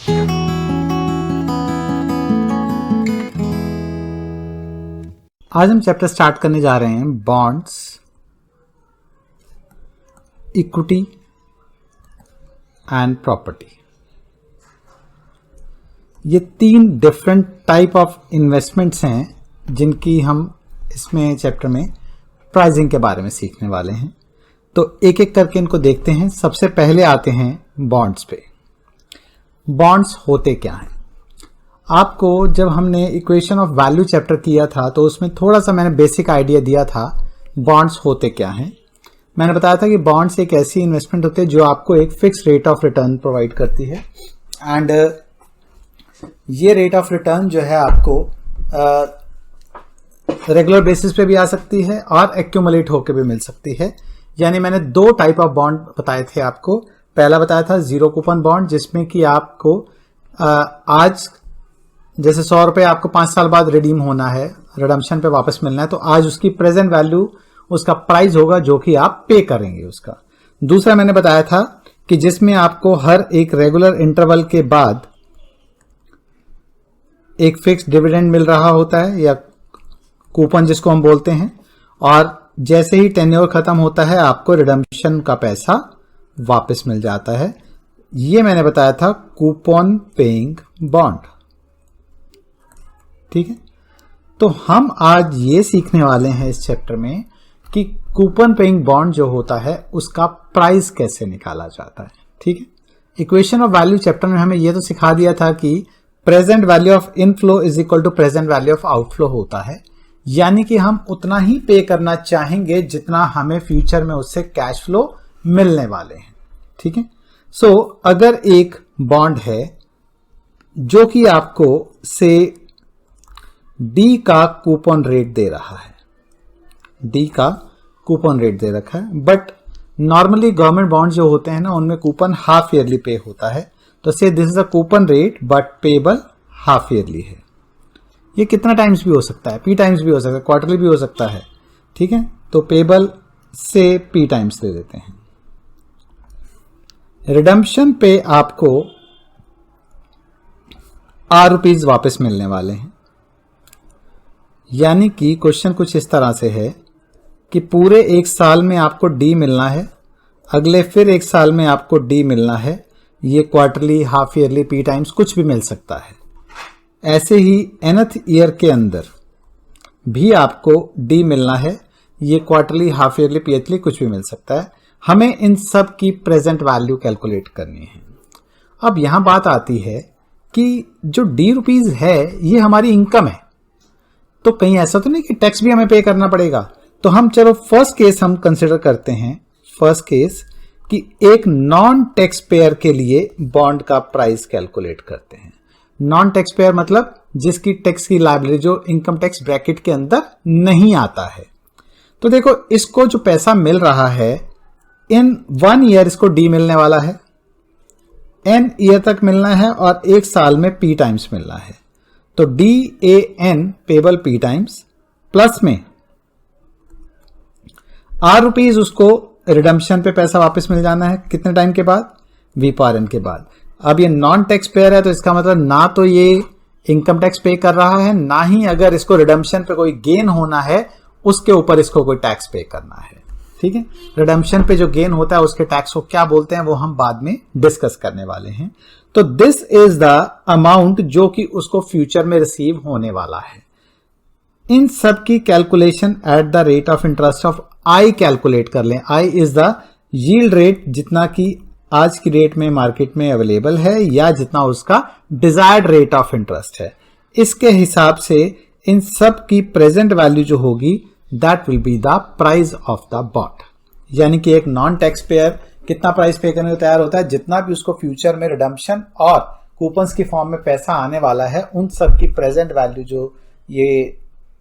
आज हम chapter start करने जा रहे हैं बॉन्ड्स, इक्विटी एंड प्रॉपर्टी। ये 3 डिफरेंट टाइप ऑफ इन्वेस्टमेंट्स हैं जिनकी हम इसमें चैप्टर में प्राइसिंग के बारे में सीखने वाले हैं। तो एक एक करके इनको देखते हैं। सबसे पहले आते हैं बॉन्ड्स पे। बॉन्ड्स होते क्या हैं? आपको जब हमने इक्वेशन ऑफ वैल्यू चैप्टर किया था तो उसमें थोड़ा सा मैंने बेसिक आइडिया दिया था बॉन्ड्स होते क्या हैं। मैंने बताया था कि बॉन्ड्स एक ऐसी इन्वेस्टमेंट होती है जो आपको एक fix rate of return provide करती है एंड ये रेट ऑफ रिटर्न जो है आपको रेगुलर बेसिस पे भी आ सकती है और एक्यूमुलेट होकर भी मिल सकती है। यानी मैंने 2 टाइप ऑफ बॉन्ड बताए थे आपको। पहला बताया था जीरो कूपन बॉन्ड, जिसमें कि आपको आज जैसे 100 रुपये आपको 5 साल बाद रिडीम होना है, रिडम्पशन पे वापस मिलना है, तो आज उसकी प्रेजेंट वैल्यू उसका प्राइस होगा जो कि आप पे करेंगे उसका। दूसरा मैंने बताया था कि जिसमें आपको हर एक रेगुलर इंटरवल के बाद एक फिक्स डिविडेंड मिल रहा होता है या कूपन जिसको हम बोलते हैं, और जैसे ही टेन्योर खत्म होता है आपको रिडम्पशन का पैसा वापस मिल जाता है। ये मैंने बताया था कूपन पेइंग बॉन्ड। ठीक है, तो हम आज ये सीखने वाले हैं इस चैप्टर में कि कूपन पेइंग बॉन्ड जो होता है उसका प्राइस कैसे निकाला जाता है। ठीक है, इक्वेशन ऑफ वैल्यू चैप्टर में हमें ये तो सिखा दिया था कि present value of inflow is equal to present value of outflow होता है, यानी कि हम उतना ही पे करना चाहेंगे जितना हमें फ्यूचर में उससे कैश फ्लो मिलने वाले हैं। ठीक है, सो अगर एक बॉन्ड है जो कि आपको से डी का कूपन रेट दे रहा है, डी का कूपन रेट दे रखा है, बट नॉर्मली गवर्नमेंट बॉन्ड जो होते हैं ना उनमें कूपन हाफ ईयरली पे होता है। तो से this is a coupon rate but payable half yearly है। ये कितना टाइम्स भी हो सकता है, पी टाइम्स भी हो सकता है, क्वार्टरली भी हो सकता है। ठीक है, तो पेबल से पी टाइम्स दे देते हैं। रिडम्पशन पे आपको ₹R वापस मिलने वाले हैं। यानी कि क्वेश्चन कुछ इस तरह से है कि पूरे 1 साल में आपको डी मिलना है, अगले फिर 1 साल में आपको डी मिलना है। ये quarterly, half yearly, P times कुछ भी मिल सकता है। ऐसे ही nth ईयर के अंदर भी आपको डी मिलना है। ये quarterly, half yearly, P yearly कुछ भी मिल सकता है। हमें इन सब की प्रेजेंट वैल्यू कैलकुलेट करनी है। अब यहां बात आती है कि जो ₹D है ये हमारी इनकम है, तो कहीं ऐसा तो नहीं कि टैक्स भी हमें पे करना पड़ेगा। तो हम चलो फर्स्ट केस हम कंसिडर करते हैं, फर्स्ट केस कि एक नॉन टैक्स पेयर के लिए बॉन्ड का प्राइस कैलकुलेट करते हैं। नॉन टैक्स पेयर मतलब जिसकी टैक्स की लायबिलिटी जो इनकम टैक्स ब्रैकेट के अंदर नहीं आता है। तो देखो, इसको जो पैसा मिल रहा है इन 1 ईयर इसको डी मिलने वाला है, n ईयर तक मिलना है और 1 साल में p टाइम्स मिलना है। तो DAN payable p times plus में ₹R उसको रिडम्पशन पे पैसा वापस मिल जाना है कितने टाइम के बाद? V/N के बाद। अब ये नॉन टैक्स पेयर है तो इसका मतलब ना तो ये इनकम टैक्स पे कर रहा है, ना ही अगर इसको रिडम्पशन पे कोई गेन होना है उसके ऊपर इसको कोई टैक्स पे करना है। ठीक है, रिडम्पशन पे जो गेन होता है उसके टैक्स को क्या बोलते हैं वो हम बाद में डिस्कस करने वाले हैं। तो दिस इज द अमाउंट जो कि उसको फ्यूचर में रिसीव होने वाला है। इन सब की calculation at the rate of interest of I calculate कर लें। I is the yield rate, जितना कि आज की रेट में मार्केट में अवेलेबल है या जितना उसका डिजायर्ड रेट ऑफ इंटरेस्ट है। इसके हिसाब से इन सब की प्रेजेंट वैल्यू जो होगी that will be the price of the bond. यानी कि एक नॉन टैक्स पेयर कितना प्राइस पे करने को तैयार होता है, जितना भी उसको फ्यूचर में रिडम्पशन और कूपन्स की फॉर्म में पैसा आने वाला है उन सब की प्रेजेंट वैल्यू जो ये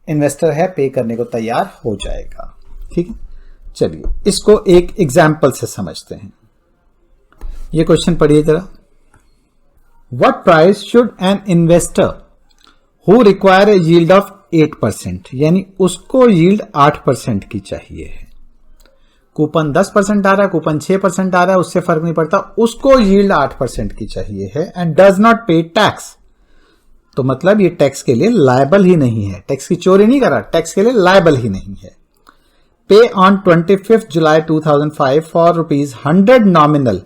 इन्वेस्टर है पे करने को तैयार हो जाएगा। ठीक है, चलिए इसको एक एग्जाम्पल से समझते हैं। ये क्वेश्चन पढ़िए जरा। What price should an investor who require a yield of 8%, यानी उसको यील्ड 8% की चाहिए है, कूपन 10% आ रहा है, कूपन 6% आ रहा है, उससे फर्क नहीं पड़ता, उसको यील्ड 8% की चाहिए है एंड डज नॉट पे टैक्स। तो मतलब ये टैक्स के लिए लायबल ही नहीं है, टैक्स की चोरी नहीं कर रहा, टैक्स के लिए लायबल ही नहीं है। पे ऑन 25 जुलाई 2005 फॉर ₹100 नॉमिनल,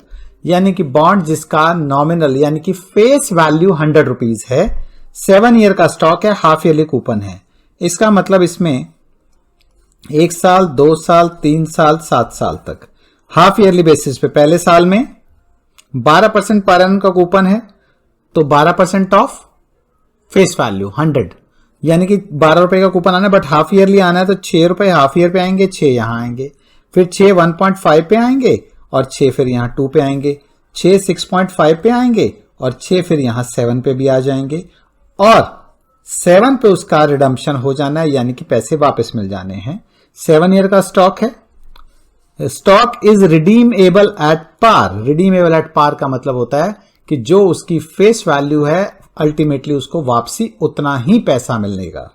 यानी कि बॉन्ड जिसका नॉमिनल यानी कि फेस वैल्यू ₹100 है, 7 ईयर का स्टॉक है, हाफ ईयरली कूपन है। इसका मतलब इसमें 1 साल, 2 साल, 3 साल, 7 साल तक हाफ ईयरली बेसिस पे, पहले साल में 12% पर एनम का कूपन है, तो 12% ऑफ फेस वैल्यू 100, यानी कि ₹12 का कूपन आना है, बट हाफ ईयरली आना है, तो ₹6 हाफ ईयर पे आएंगे, 6 यहां आएंगे, फिर 6 1.5 पे आएंगे और 6 फिर यहां 2 पे आएंगे, 6 6.5 पे आएंगे और 6 फिर यहां 7 पे भी आ जाएंगे और 7 पे उसका रिडम्पशन हो जाना है, यानी कि पैसे वापस मिल जाने हैं। 7 ईयर का स्टॉक है। Stock is redeemable at par. Redeemable at par का मतलब होता है कि जो उसकी फेस वैल्यू है अल्टीमेटली उसको वापसी उतना ही पैसा मिलेगा,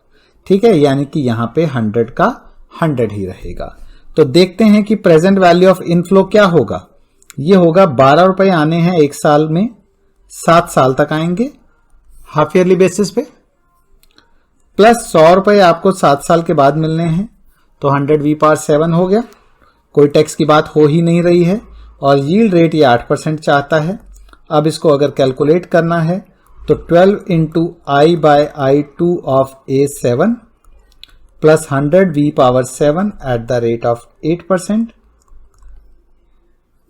ठीक है, यानी कि यहां पे 100 का 100 ही रहेगा। तो देखते हैं कि प्रेजेंट वैल्यू ऑफ इनफ्लो क्या होगा। ये होगा ₹12 आने हैं 1 साल में, 7 साल तक आएंगे हाफ ईयरली बेसिस पे, प्लस ₹100 आपको 7 साल के बाद मिलने हैं, तो 100V/7 हो गया, कोई टैक्स की बात हो ही नहीं रही है और यील्ड रेट ये 8% चाहता है। अब इसको अगर कैलकुलेट करना है तो 12 into I/I2 of A7 plus 100V/7 eight the rate of 8%,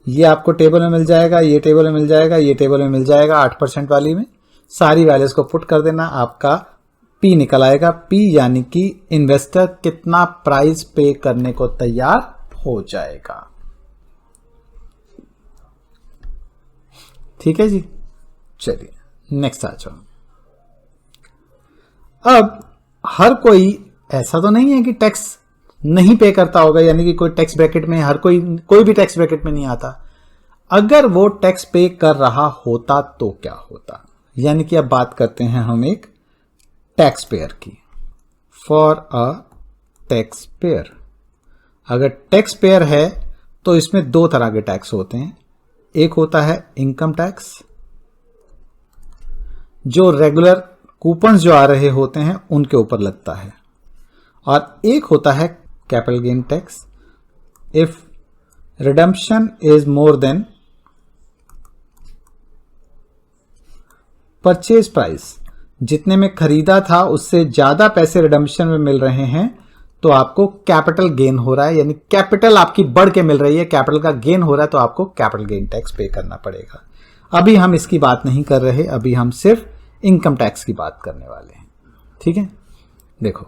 ये आपको टेबल में मिल जाएगा, ये टेबल में मिल जाएगा, ये टेबल में मिल जाएगा। 8% वाली में सारी वैल्यूज को पुट कर देना, आपका P निकल आएगा। P यानी कि इन्वेस्टर कितना प्राइस पे करने को तैयार हो जाएगा। ठीक है जी, चलिए नेक्स्ट आ जाओ। अब हर कोई ऐसा तो नहीं है कि टैक्स नहीं पे करता होगा, यानी कि कोई टैक्स ब्रैकेट में, हर कोई भी टैक्स ब्रैकेट में नहीं आता। अगर वो टैक्स पे कर रहा होता तो क्या होता, यानी कि अब बात करते हैं हम एक टैक्स पेयर की। फॉर अ टैक्स पेयर, अगर टैक्स पेयर है तो इसमें 2 तरह के टैक्स होते हैं। एक होता है इनकम टैक्स, जो रेगुलर कूपन्स जो आ रहे होते हैं उनके ऊपर लगता है, और एक होता है capital gain tax. If redemption is more than purchase price, जितने में खरीदा था उससे ज्यादा पैसे रिडम्पशन में मिल रहे हैं तो आपको कैपिटल गेन हो रहा है, यानी कैपिटल आपकी बढ़ के मिल रही है, कैपिटल का गेन हो रहा है, तो आपको कैपिटल गेन टैक्स पे करना पड़ेगा। अभी हम इसकी बात नहीं कर रहे, अभी हम सिर्फ इनकम टैक्स की बात करने वाले हैं। ठीक है, देखो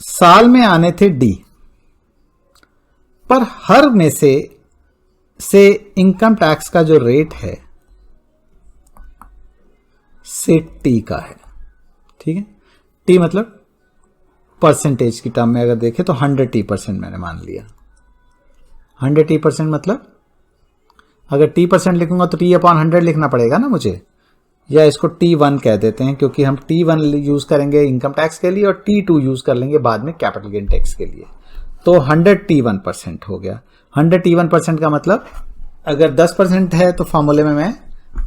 साल में आने थे D, पर हर में से इनकम टैक्स का जो रेट है से T का है। ठीक है, T मतलब परसेंटेज की टर्म में अगर देखें तो 100% मैंने मान लिया। 100% मतलब अगर T% लिखूंगा तो T/100 लिखना पड़ेगा ना मुझे, या इसको T1 कह देते हैं क्योंकि हम T1 यूज करेंगे इनकम टैक्स के लिए और T2 यूज कर लेंगे बाद में कैपिटल गेन टैक्स के लिए। तो 100T1% हो गया। 100T1% का मतलब अगर 10% है तो फॉर्मूले में मैं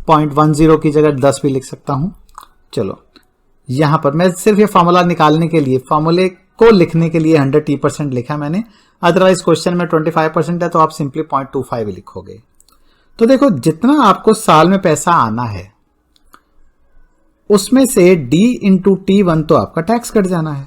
0.10 की जगह 10 भी लिख सकता हूं। चलो यहां पर मैं सिर्फ ये फॉर्मूला निकालने के लिए, फॉर्मूले को लिखने के लिए 100T% लिखा मैंने, अदरवाइज क्वेश्चन में 25% है तो आप सिंपली 0.25 लिखोगे। तो देखो जितना आपको साल में पैसा आना है उसमें से D into T1 तो आपका टैक्स कट जाना है,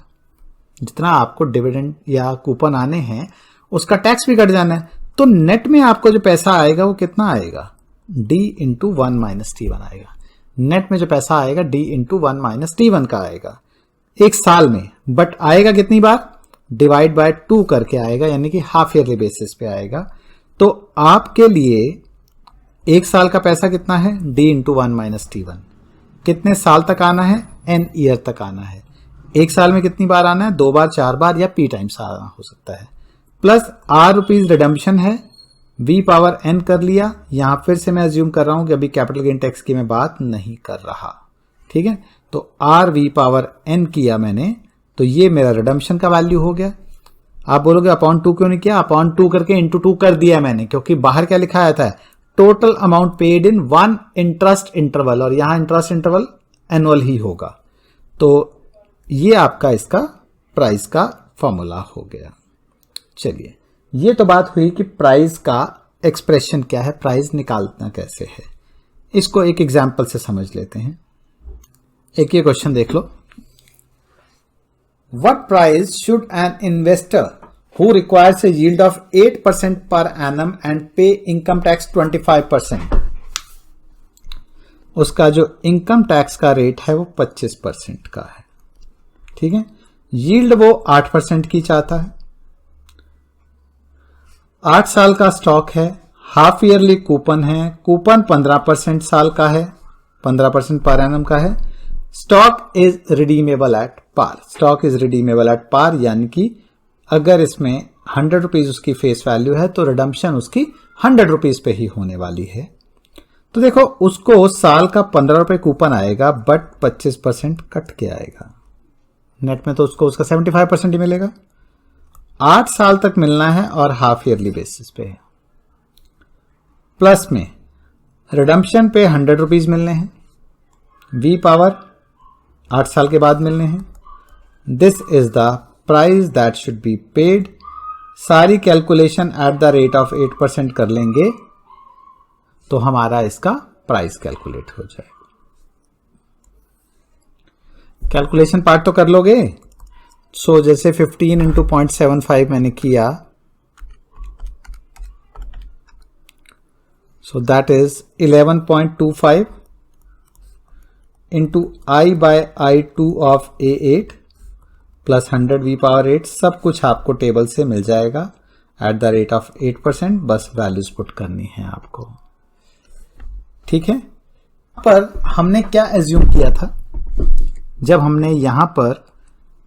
जितना आपको डिविडेंड या कूपन आने हैं उसका टैक्स भी कट जाना है। तो नेट में आपको जो पैसा आएगा वो कितना आएगा, D into 1 minus T1 आएगा। नेट में जो पैसा आएगा D into 1 minus T1 का आएगा एक साल में, बट आएगा कितनी बार, डिवाइड बाय 2 करके आएगा, यानी कि हाफ ईयरली बेसिस पे आएगा। तो आपके लिए एक साल का पैसा कितना है, D into 1 minus T1, कितने साल तक आना है, n ईयर तक आना है। एक साल में कितनी बार आना है, 2 बार, 4 बार या P टाइम्स आना हो सकता है। प्लस ₹R रिडम्पशन है, V/n कर लिया। यहां फिर से मैं अज्यूम कर रहा हूं कि अभी कैपिटल गेन टैक्स की मैं बात नहीं कर रहा। ठीक है, तो RV/n किया मैंने, तो ये मेरा रिडम्पशन का वैल्यू हो गया। आप बोलोगे अपॉन 2 क्यों नहीं किया? अपॉन 2 करके इंटू 2 कर दिया मैंने, क्योंकि बाहर क्या लिखा आया था? Total amount paid in 1 interest interval, और यहां इंटरेस्ट इंटरवल एनुअल ही होगा। तो ये आपका इसका प्राइस का फॉर्मूला हो गया। चलिए, ये तो बात हुई कि प्राइस का एक्सप्रेशन क्या है, प्राइस निकालना कैसे है। इसको एक एग्जाम्पल से समझ लेते हैं। एक ये क्वेश्चन देख लो। What price should an investor who requires a yield of 8% per annum and pay income tax 25%, उसका जो इनकम टैक्स का रेट है वो 25% का है। ठीक है, यील्ड वो 8% की चाहता है, 8 साल का स्टॉक है, हाफ ईयरली कूपन है, कूपन 15% साल का है, 15% पर एनम का है। Stock is redeemable at par, stock is redeemable at par, यानी कि अगर इसमें 100 रुपीज उसकी फेस वैल्यू है तो रिडम्पशन उसकी 100 रुपीज पे ही होने वाली है। तो देखो, उसको साल का 15 रुपए कूपन आएगा, बट 25% कट के आएगा। नेट में तो उसको उसका 75% ही मिलेगा। 8 साल तक मिलना है और हाफ ईयरली बेसिस पे है। प्लस में रिडम्पशन पे 100 रुपीज मिलने हैं, वी पावर 8 साल के बाद मिलने हैं। This is the price that should be paid. सारी calculation at the rate of 8% कर लेंगे तो हमारा इसका प्राइस कैलकुलेट हो जाएगा। कैलकुलेशन पार्ट तो कर लोगे। सो जैसे 15 इंटू 0.75 मैंने किया, so that is 11.25 into I by I2 of A8 plus 100 V power 8, सब कुछ आपको टेबल से मिल जाएगा एट द रेट ऑफ 8%। बस वैल्यूज पुट करनी है आपको। ठीक है, पर हमने क्या एज्यूम किया था? जब हमने यहां पर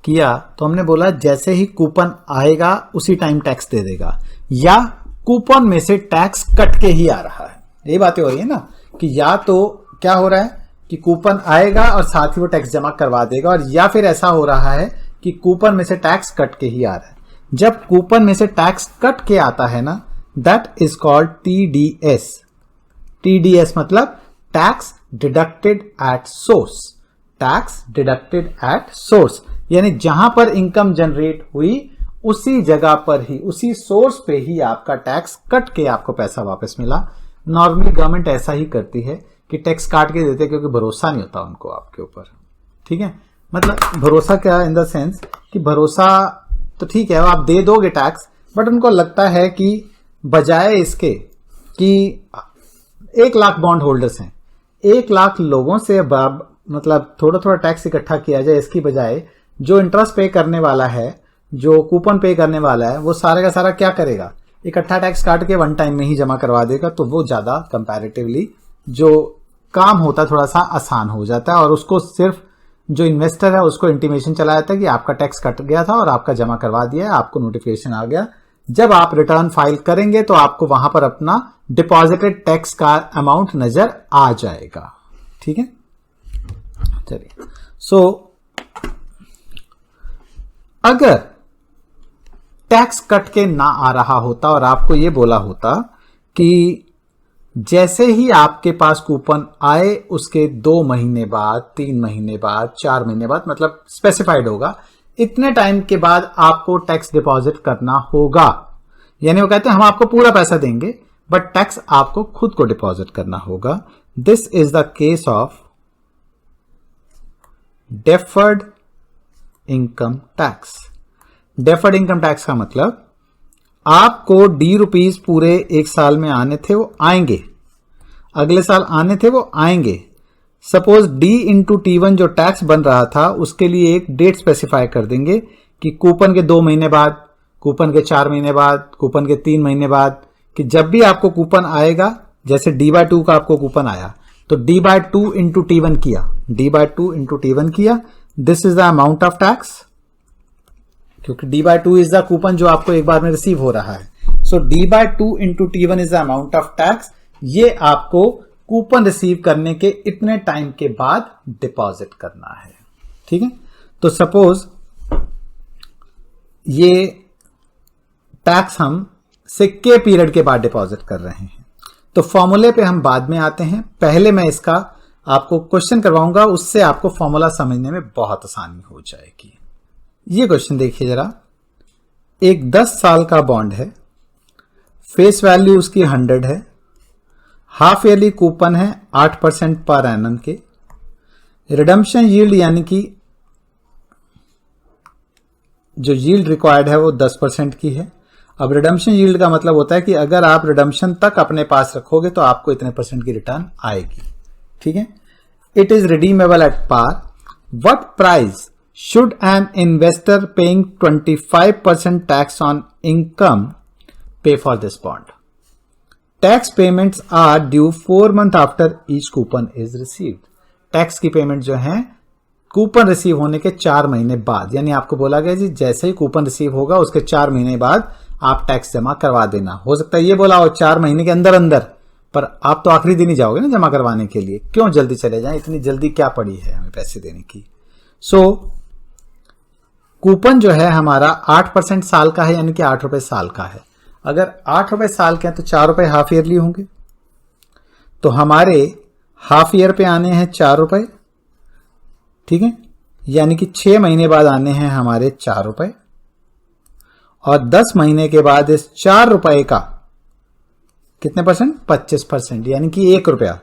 किया तो हमने बोला जैसे ही कूपन आएगा उसी टाइम टैक्स दे देगा, या कूपन में से टैक्स कट के ही आ रहा है। यही बातें हो रही है ना, कि या तो क्या हो रहा है कि कूपन आएगा और साथ ही वो टैक्स जमा करवा देगा, और या फिर ऐसा हो रहा है कि कूपन में से टैक्स कट के ही आ रहा है। जब कूपन में से टैक्स कट के आता है ना, that is called TDS। TDS मतलब tax deducted at source, tax deducted at source, यानी जहां पर इनकम जनरेट हुई उसी जगह पर ही, उसी सोर्स पे ही आपका टैक्स कट के आपको पैसा वापस मिला। नॉर्मली गवर्नमेंट ऐसा ही करती है कि टैक्स काट के देते, क्योंकि भरोसा नहीं होता उनको आपके ऊपर। ठीक है, मतलब भरोसा क्या, इन द सेंस कि भरोसा तो ठीक है आप दे दोगे टैक्स, बट उनको लगता है कि बजाय इसके कि 1 लाख बॉन्ड होल्डर्स हैं, 1 लाख लोगों से मतलब थोड़ा थोड़ा टैक्स इकट्ठा किया जाए, इसकी बजाय जो इंटरेस्ट पे करने वाला है, जो कूपन पे करने वाला है, वो सारे का सारा क्या करेगा, इकट्ठा टैक्स काट के वन टाइम में ही जमा करवा देगा। तो वो ज्यादा कंपैरेटिवली जो काम होता है थोड़ा सा आसान हो जाता है, और उसको सिर्फ जो इन्वेस्टर है उसको इंटीमेशन चला जाता है कि आपका टैक्स कट गया था और आपका जमा करवा दिया है, आपको नोटिफिकेशन आ गया। जब आप रिटर्न फाइल करेंगे तो आपको वहां पर अपना डिपॉजिटेड टैक्स का अमाउंट नजर आ जाएगा। ठीक है, चलिए। सो अगर टैक्स कट के ना आ रहा होता और आपको यह बोला होता कि जैसे ही आपके पास कूपन आए उसके 2 महीने बाद, 3 महीने बाद, 4 महीने बाद, मतलब स्पेसिफाइड होगा इतने टाइम के बाद आपको टैक्स डिपॉजिट करना होगा। यानी वो कहते हैं हम आपको पूरा पैसा देंगे, बट टैक्स आपको खुद को डिपॉजिट करना होगा। This is the case of deferred income tax. Deferred income tax का मतलब आपको ₹D पूरे 1 साल में आने थे, वो आएंगे, अगले साल आने थे वो आएंगे। सपोज D इंटू T1 जो टैक्स बन रहा था उसके लिए एक डेट स्पेसिफाई कर देंगे कि कूपन के 2 महीने बाद, कूपन के 4 महीने बाद, कूपन के 3 महीने बाद, कि जब भी आपको कूपन आएगा, जैसे D/2 का आपको कूपन आया तो D/2 इंटू T1 किया, D/2 इंटू T1 किया, this is the amount of tax, क्योंकि D/2 इज द कूपन जो आपको एक बार में रिसीव हो रहा है। सो D/2 into T1 is the amount of tax. ये आपको कूपन रिसीव करने के इतने टाइम के बाद डिपॉजिट करना है। ठीक है, तो सपोज ये टैक्स हम सिक्के पीरियड के बाद डिपॉजिट कर रहे हैं। तो फॉर्मूले पे हम बाद में आते हैं, पहले मैं इसका आपको क्वेश्चन करवाऊंगा, उससे आपको फॉर्मूला समझने में बहुत आसानी हो जाएगी। ये क्वेश्चन देखिए जरा, एक 10 साल का बॉन्ड है, फेस वैल्यू उसकी 100 है, हाफ ईयरली कूपन है 8% पर एनम के, रिडम्पशन यील्ड यानी कि जो यील्ड रिक्वायर्ड है वो 10% की है। अब रिडम्पशन यील्ड का मतलब होता है कि अगर आप रिडम्पशन तक अपने पास रखोगे तो आपको इतने % की रिटर्न आएगी, ठीक है। It is redeemable at par, what price should an investor paying 25% tax on income pay for this bond? Tax payments are due 4 months after each coupon is received. Tax की पेमेंट जो है coupon receive होने के 4 महीने बाद, यानी आपको बोला गया जी जैसे ही कूपन रिसीव होगा उसके 4 महीने बाद आप टैक्स जमा करवा देना। हो सकता है ये बोला हो 4 महीने के अंदर अंदर, पर आप तो आखिरी दिन ही जाओगे ना जमा करवाने के लिए, क्यों जल्दी चले जाएं, इतनी जल्दी क्या पड़ी है हमें पैसे देने की। सो कूपन जो है हमारा 8% साल का है, यानी कि 8 रुपए साल का है। अगर 8 रुपए साल के हैं तो 4 रुपए हाफ ईयरली होंगे, तो हमारे हाफ ईयर पे आने हैं 4 रुपए, ठीक है, यानी कि 6 महीने बाद आने हैं हमारे 4 रुपए, और 10 महीने के बाद इस 4 रुपए का कितने %? 25%, यानी कि 1 रुपया,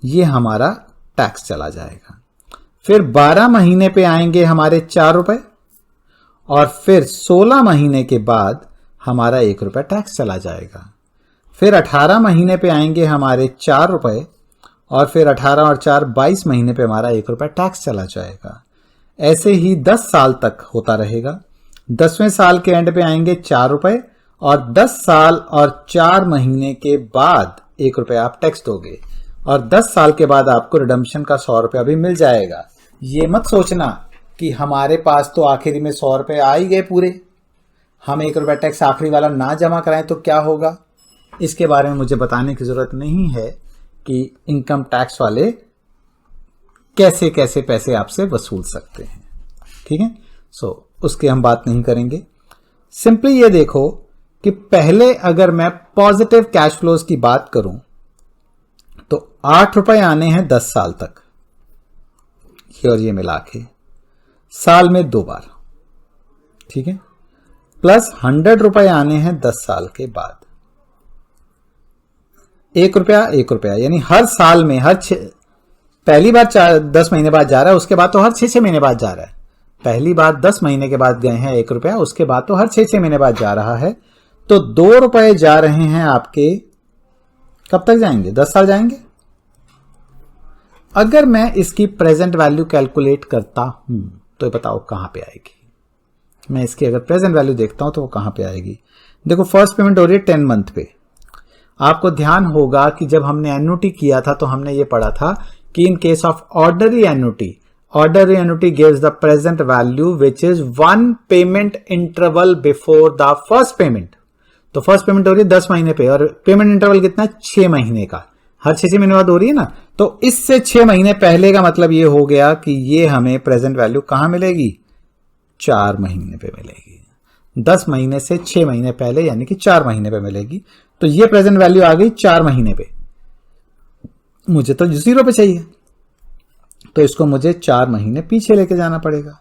ये हमारा टैक्स चला जाएगा। फिर 12 महीने पे आएंगे हमारे 4 रुपए, और फिर 16 महीने के बाद हमारा 1 रुपया टैक्स चला जाएगा। फिर 18 महीने पे आएंगे हमारे 4 रुपए, और फिर 18 और 4 22 महीने पे हमारा 1 रुपया टैक्स चला जाएगा। ऐसे ही 10 साल तक होता रहेगा। 10वें साल के एंड पे आएंगे 4 रुपए, और 10 साल और 4 महीने के बाद 1 रुपया आप टैक्स दोगे, और 10 साल के बाद आपको रिडम्पशन का 100 रुपया भी मिल जाएगा। ये मत सोचना कि हमारे पास तो आखिरी में 100 रुपये आ ही गए पूरे, हम 1 रुपया टैक्स आखिरी वाला ना जमा कराएं तो क्या होगा। इसके बारे में मुझे बताने की जरूरत नहीं है कि इनकम टैक्स वाले कैसे कैसे पैसे आपसे वसूल सकते हैं, ठीक है। सो उसकी हम बात नहीं करेंगे। सिंपली ये देखो कि पहले अगर मैं पॉजिटिव कैश फ्लोज की बात करूं तो 8 रुपए आने हैं 10 साल तक, ये और ये मिला के साल में 2 बार, ठीक है, प्लस 100 रुपए आने हैं 10 साल के बाद, 1 रुपया 1 रुपया, यानी हर साल में पहली बार 10 महीने बाद जा रहा है, उसके बाद तो हर 6 महीने बाद जा रहा है। पहली बार 10 महीने के बाद गए हैं 1 रुपया, उसके बाद तो हर 6 महीने बाद जा रहा है। तो 2 रुपए जा रहे हैं आपके, कब तक जाएंगे? 10 साल जाएंगे। अगर मैं इसकी प्रेजेंट वैल्यू कैलकुलेट करता हूं तो बताओ कहां पे आएगी। मैं इसकी अगर प्रेजेंट वैल्यू देखता हूं तो वो कहां पे आएगी। देखो फर्स्ट पेमेंट हो रही है 10 मंथ पे। आपको ध्यान होगा कि जब हमने एन्युटी किया था तो हमने ये पढ़ा था कि in case of ordinary annuity gives the present value which is 1 payment interval before the first payment. तो फर्स्ट पेमेंट हो रही है 10 महीने पे, और पेमेंट इंटरवल कितना है? 6 महीने का, हर 6 महीने बाद हो रही है ना। तो इससे 6 महीने पहले का मतलब ये हो गया कि ये हमें प्रेजेंट वैल्यू कहां मिलेगी? 4 महीने पे मिलेगी। 10 महीने से 6 महीने पहले यानी कि 4 महीने पे मिलेगी। तो ये प्रेजेंट वैल्यू आ गई 4 महीने पे। मुझे तो 0 पे चाहिए, तो इसको मुझे 4 महीने पीछे लेके जाना पड़ेगा।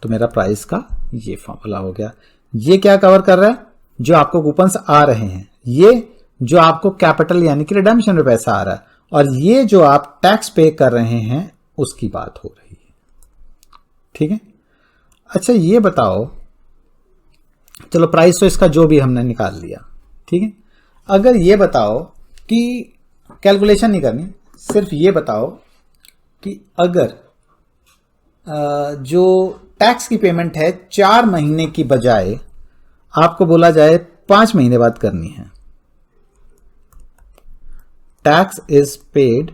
तो मेरा प्राइस का ये फॉर्मूला हो गया। ये क्या कवर कर रहा है? जो आपको कूपन्स आ रहे हैं, ये जो आपको कैपिटल यानी कि रिडेम्पशन में पैसा आ रहा है, और ये जो आप टैक्स पे कर रहे हैं उसकी बात हो रही है, ठीक है। अच्छा ये बताओ, चलो प्राइस तो इसका जो भी हमने निकाल लिया, ठीक है। अगर ये बताओ कि कैलकुलेशन नहीं करनी, सिर्फ ये बताओ कि अगर जो टैक्स की पेमेंट है 4 महीने की बजाय आपको बोला जाए 5 महीने बाद करनी है, tax is paid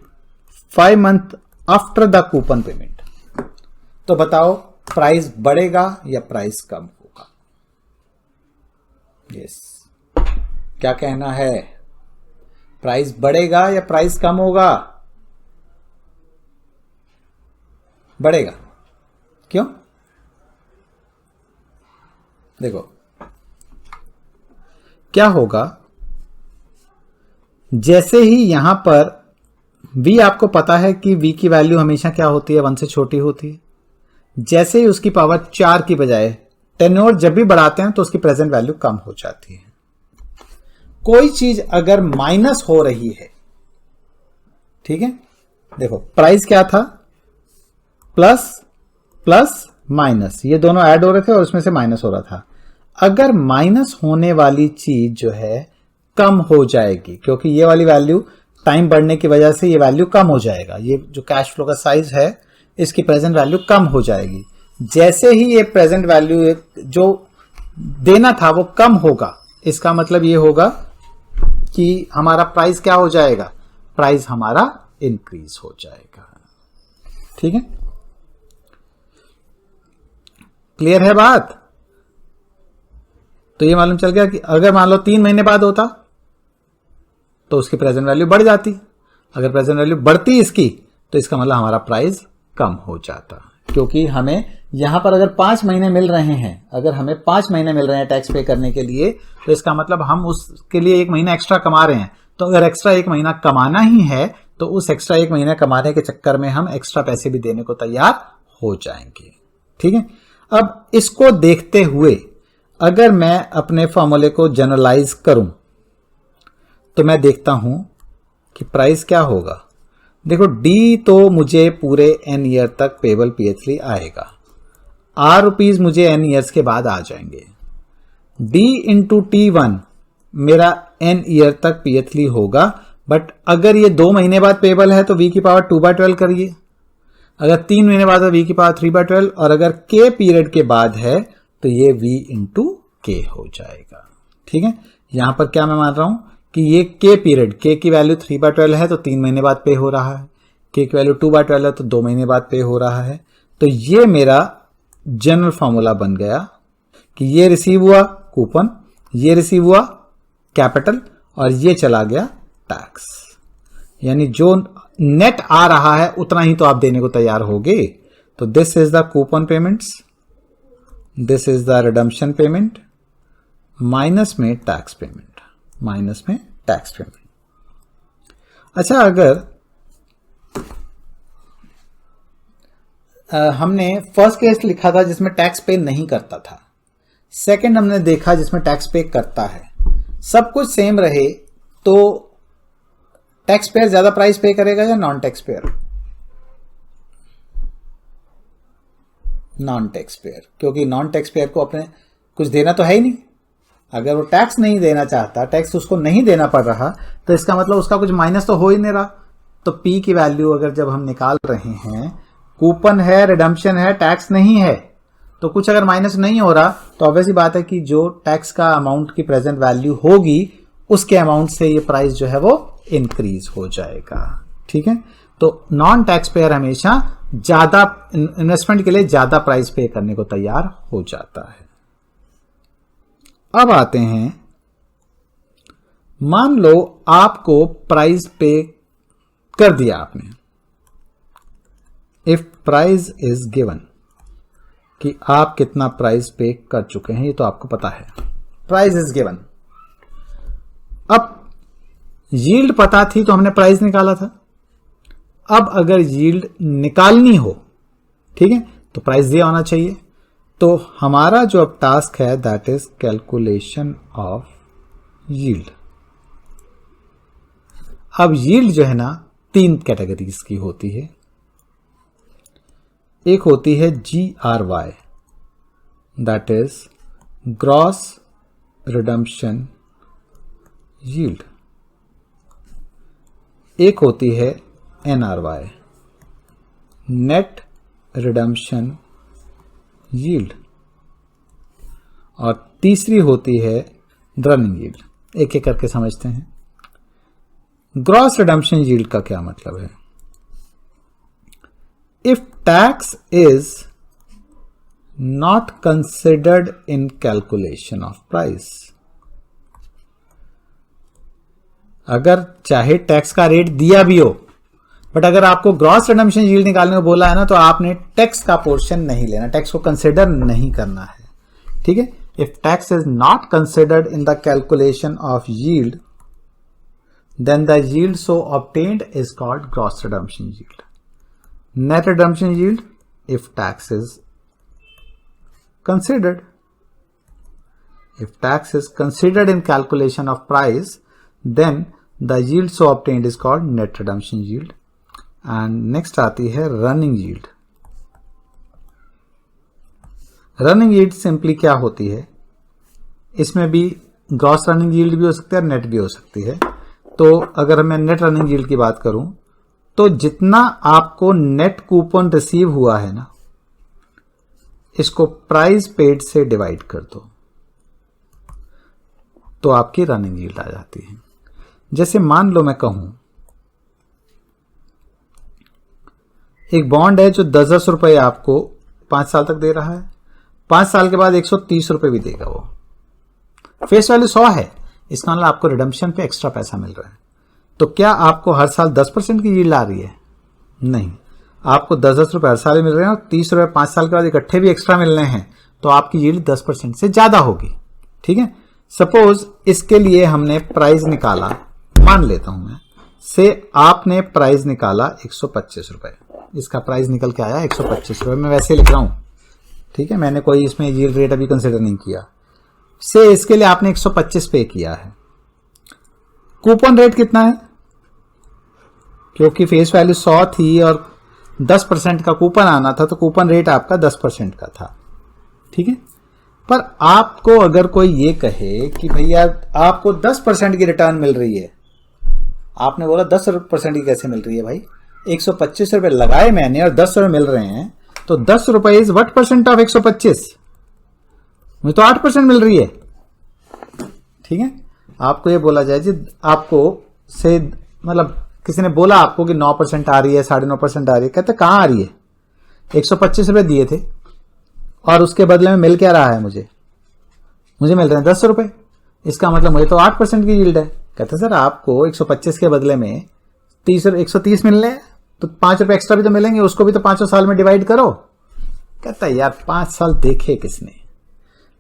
5 months after the coupon payment, तो बताओ प्राइस बढ़ेगा या प्राइस कम होगा? यस, क्या कहना है? प्राइस बढ़ेगा या प्राइस कम होगा? बढ़ेगा। क्यों? देखो क्या होगा, जैसे ही यहां पर v आपको पता है कि v की वैल्यू हमेशा क्या होती है, 1 से छोटी होती है। जैसे ही उसकी पावर 4 की बजाय टेन्योर जब भी बढ़ाते हैं तो उसकी प्रेजेंट वैल्यू कम हो जाती है। कोई चीज अगर माइनस हो रही है, ठीक है, देखो प्राइस क्या था, प्लस प्लस माइनस, ये दोनों ऐड हो रहे थे और उसमें से माइनस हो रहा था। अगर माइनस होने वाली चीज जो है कम हो जाएगी, क्योंकि ये वाली वैल्यू टाइम बढ़ने की वजह से ये वैल्यू कम हो जाएगा, ये जो कैश फ्लो का साइज है इसकी प्रेजेंट वैल्यू कम हो जाएगी। जैसे ही ये प्रेजेंट वैल्यू जो देना था वो कम होगा, इसका मतलब ये होगा कि हमारा प्राइस क्या हो जाएगा, प्राइस हमारा इंक्रीज हो जाएगा। ठीक है, क्लियर है बात। तो ये मालूम चल गया कि अगर मान लो 3 महीने बाद होता तो उसकी प्रेजेंट वैल्यू बढ़ जाती, अगर प्रेजेंट वैल्यू बढ़ती इसकी तो इसका मतलब हमारा प्राइस कम हो जाता, क्योंकि हमें यहां पर अगर 5 महीने मिल रहे हैं, अगर हमें 5 महीने मिल रहे हैं टैक्स पे करने के लिए, तो इसका मतलब हम उसके लिए 1 महीना एक्स्ट्रा कमा रहे हैं। तो अगर एक्स्ट्रा 1 महीना कमाना ही है तो उस एक्स्ट्रा 1 महीना कमाने के चक्कर में हम एक्स्ट्रा पैसे भी देने को तैयार हो जाएंगे। ठीक है, अब इसको देखते हुए अगर मैं अपने फॉर्मूले को जनरलाइज करूं तो मैं देखता हूं कि प्राइस क्या होगा। देखो डी तो मुझे पूरे n ईयर तक पेबल PH3 आएगा, R रुपीज मुझे n ईयर्स के बाद आ जाएंगे। D इंटू T1 मेरा n ईयर तक PH3 होगा, बट अगर ये 2 महीने बाद पेबल है तो v की पावर 2/12 करिए, अगर 3 महीने बाद v की पावर 3/12, और अगर k पीरियड के बाद है तो ये v इंटू k हो जाएगा। ठीक है, यहां पर क्या मैं मान रहा हूं कि ये k पीरियड, k की वैल्यू 3/12 है तो 3 महीने बाद पे हो रहा है, k की वैल्यू 2/12 है तो 2 महीने बाद पे हो रहा है। तो ये मेरा जनरल फॉर्मूला बन गया कि ये रिसीव हुआ कूपन, ये रिसीव हुआ कैपिटल, और ये चला गया टैक्स, यानी जो नेट आ रहा है उतना ही तो आप देने को तैयार होगे। तो this is the coupon payments, this is the redemption payment, minus में टैक्स पेमेंट, माइनस में टैक्स पेमेंट। अच्छा, अगर हमने फर्स्ट केस लिखा था जिसमें टैक्स पे नहीं करता था, सेकंड हमने देखा जिसमें टैक्स पे करता है, सब कुछ सेम रहे तो टैक्स पेयर ज्यादा प्राइस पे करेगा या non tax payer? Non tax payer, क्योंकि नॉन टैक्स पेयर को अपने कुछ देना तो है ही नहीं। अगर वो टैक्स नहीं देना चाहता, टैक्स उसको नहीं देना पड़ रहा, तो इसका मतलब उसका कुछ माइनस तो हो ही नहीं रहा। तो पी की वैल्यू अगर जब हम निकाल रहे हैं, कूपन है, रिडम्पशन है, टैक्स नहीं है, तो कुछ अगर माइनस नहीं हो रहा तो ऑब्वियस ही बात है कि जो टैक्स का अमाउंट की प्रेजेंट वैल्यू होगी उसके अमाउंट से ये प्राइस जो है वो इंक्रीज हो जाएगा। ठीक है, तो नॉन टैक्स पेयर हमेशा ज्यादा इन्वेस्टमेंट के लिए ज्यादा प्राइस पे करने को तैयार हो जाता है। अब आते हैं, मान लो आपको प्राइस पे कर दिया आपने, इफ प्राइस इज गिवन, कि आप कितना प्राइस पे कर चुके हैं ये तो आपको पता है, प्राइस इज गिवन। अब यील्ड पता थी तो हमने प्राइस निकाला था। अब अगर यील्ड निकालनी हो, ठीक है, तो प्राइस दिया होना चाहिए। तो हमारा जो अब टास्क है that is calculation of yield. अब यील्ड जो है ना 3 कैटेगरीज की होती है। एक होती है GRY, that is gross redemption yield. एक होती है NRY, नेट रिडम्पशन यील्ड, और तीसरी होती है रनिंग यील्ड। एक एक करके समझते हैं। ग्रॉस रिडम्पशन यील्ड का क्या मतलब है? If tax is not considered in calculation of price, अगर चाहे टैक्स का रेट दिया भी हो, बट अगर आपको ग्रॉस रिडम्पशन यील्ड निकालने को बोला है ना, तो आपने टैक्स का पोर्शन नहीं लेना, टैक्स को कंसिडर नहीं करना है। ठीक है, if tax is not considered in the calculation of yield, then the yield so obtained is called gross redemption yield. Net redemption yield, if tax is considered. If tax is considered in calculation of price, then the yield so obtained is called net redemption yield. And next आती है running yield. Running yield simply क्या होती है, इसमें भी gross running yield भी हो सकती है और नेट भी हो सकती है. तो अगर मैं नेट रनिंग यील्ड की बात करूं तो जितना आपको नेट कूपन रिसीव हुआ है ना, इसको प्राइस पेड से डिवाइड कर दो तो आपकी रनिंग यील्ड आ जाती है. जैसे मान लो मैं कहूं एक बॉन्ड है जो 10-10 रुपए आपको 5 साल तक दे रहा है, 5 साल के बाद 130 रुपए भी देगा. वो फेस वैल्यू 100 है, इसका मतलब आपको रिडम्पशन पे एक्स्ट्रा पैसा मिल रहा है. तो क्या आपको हर साल 10% की यील्ड आ रही है? नहीं, आपको 10-10 रुपए हर साल मिल रहे हैं और 30 रुपए 5 साल के बाद इकट्ठे भी एक्स्ट्रा मिल रहे हैं, तो आपकी यील्ड 10% से ज्यादा होगी. ठीक है. सपोज इसके लिए हमने प्राइस निकाला, मान लेता हूं मैं से आपने प्राइस निकाला 125 रुपए, इसका प्राइस निकल के आया 125 रुपए. मैं वैसे लिख रहा हूं, ठीक है, मैंने कोई इसमें यील्ड रेट अभी कंसिडर नहीं किया. से इसके लिए आपने 125 पे किया है. कूपन रेट कितना है? क्योंकि फेस वैल्यू 100 थी और 10% का कूपन आना था, तो कूपन रेट आपका 10% का था. ठीक है. पर आपको अगर कोई ये कहे कि भैया आपको 10% की रिटर्न मिल रही है, आपने बोला 10% की कैसे मिल रही है भाई, 125 रुपए लगाए मैंने और 10 रुपए मिल रहे हैं, तो 10 रुपए इज व्हाट परसेंट ऑफ 125? मुझे तो 8% मिल रही है. ठीक है. आपको ये बोला जाए जी आपको से मतलब किसी ने बोला आपको कि 9% आ रही है, 9.5% आ रही है, कहते कहां आ रही है? 125 रुपए दिए थे और उसके बदले में मिल क्या रहा है मुझे मिल रहे हैं 10 रुपए, इसका मतलब मुझे तो 8% की यील्ड है. कहते सर आपको 125 के बदले में 130 मिल रहे हैं, तो 5 रुपए एक्स्ट्रा भी तो मिलेंगे, उसको भी तो 5 साल में डिवाइड करो. कहता है यार 5 साल देखे किसने,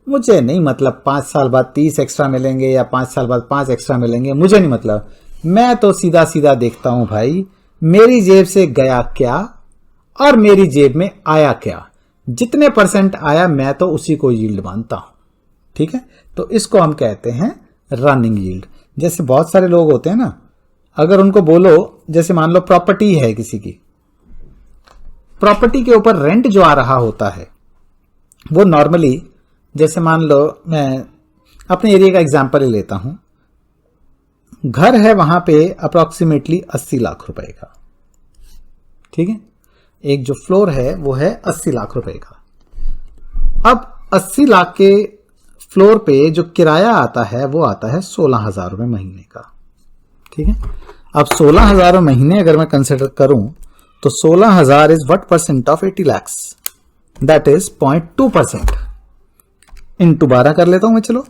मुझे नहीं मतलब 5 साल बाद 30 एक्स्ट्रा मिलेंगे या 5 साल बाद 5 एक्स्ट्रा मिलेंगे, मुझे नहीं मतलब. मैं तो सीधा सीधा देखता हूं भाई मेरी जेब से गया क्या और मेरी जेब में आया क्या, जितने परसेंट आया मैं तो उसी को यील्ड मानता हूं. ठीक है. तो इसको हम कहते हैं रनिंग यील्ड. जैसे बहुत सारे लोग होते हैं ना, अगर उनको बोलो, जैसे मान लो प्रॉपर्टी है किसी की, प्रॉपर्टी के ऊपर रेंट जो आ रहा होता है वो नॉर्मली, जैसे मान लो मैं अपने एरिया का एग्जांपल ही लेता हूं, घर है वहां पे अप्रोक्सीमेटली 80 लाख रुपए का. ठीक है. एक जो फ्लोर है वो है 80 लाख रुपए का. अब 80 लाख के फ्लोर पे जो किराया आता है वो आता है 16,000 रुपए महीने का. ठीक है. अब 16,000 महीने अगर मैं कंसिडर करूं तो 16,000 is what percent of 80 lakhs, that is 0.2%. Into 12 कर लेता हूं मैं. चलो,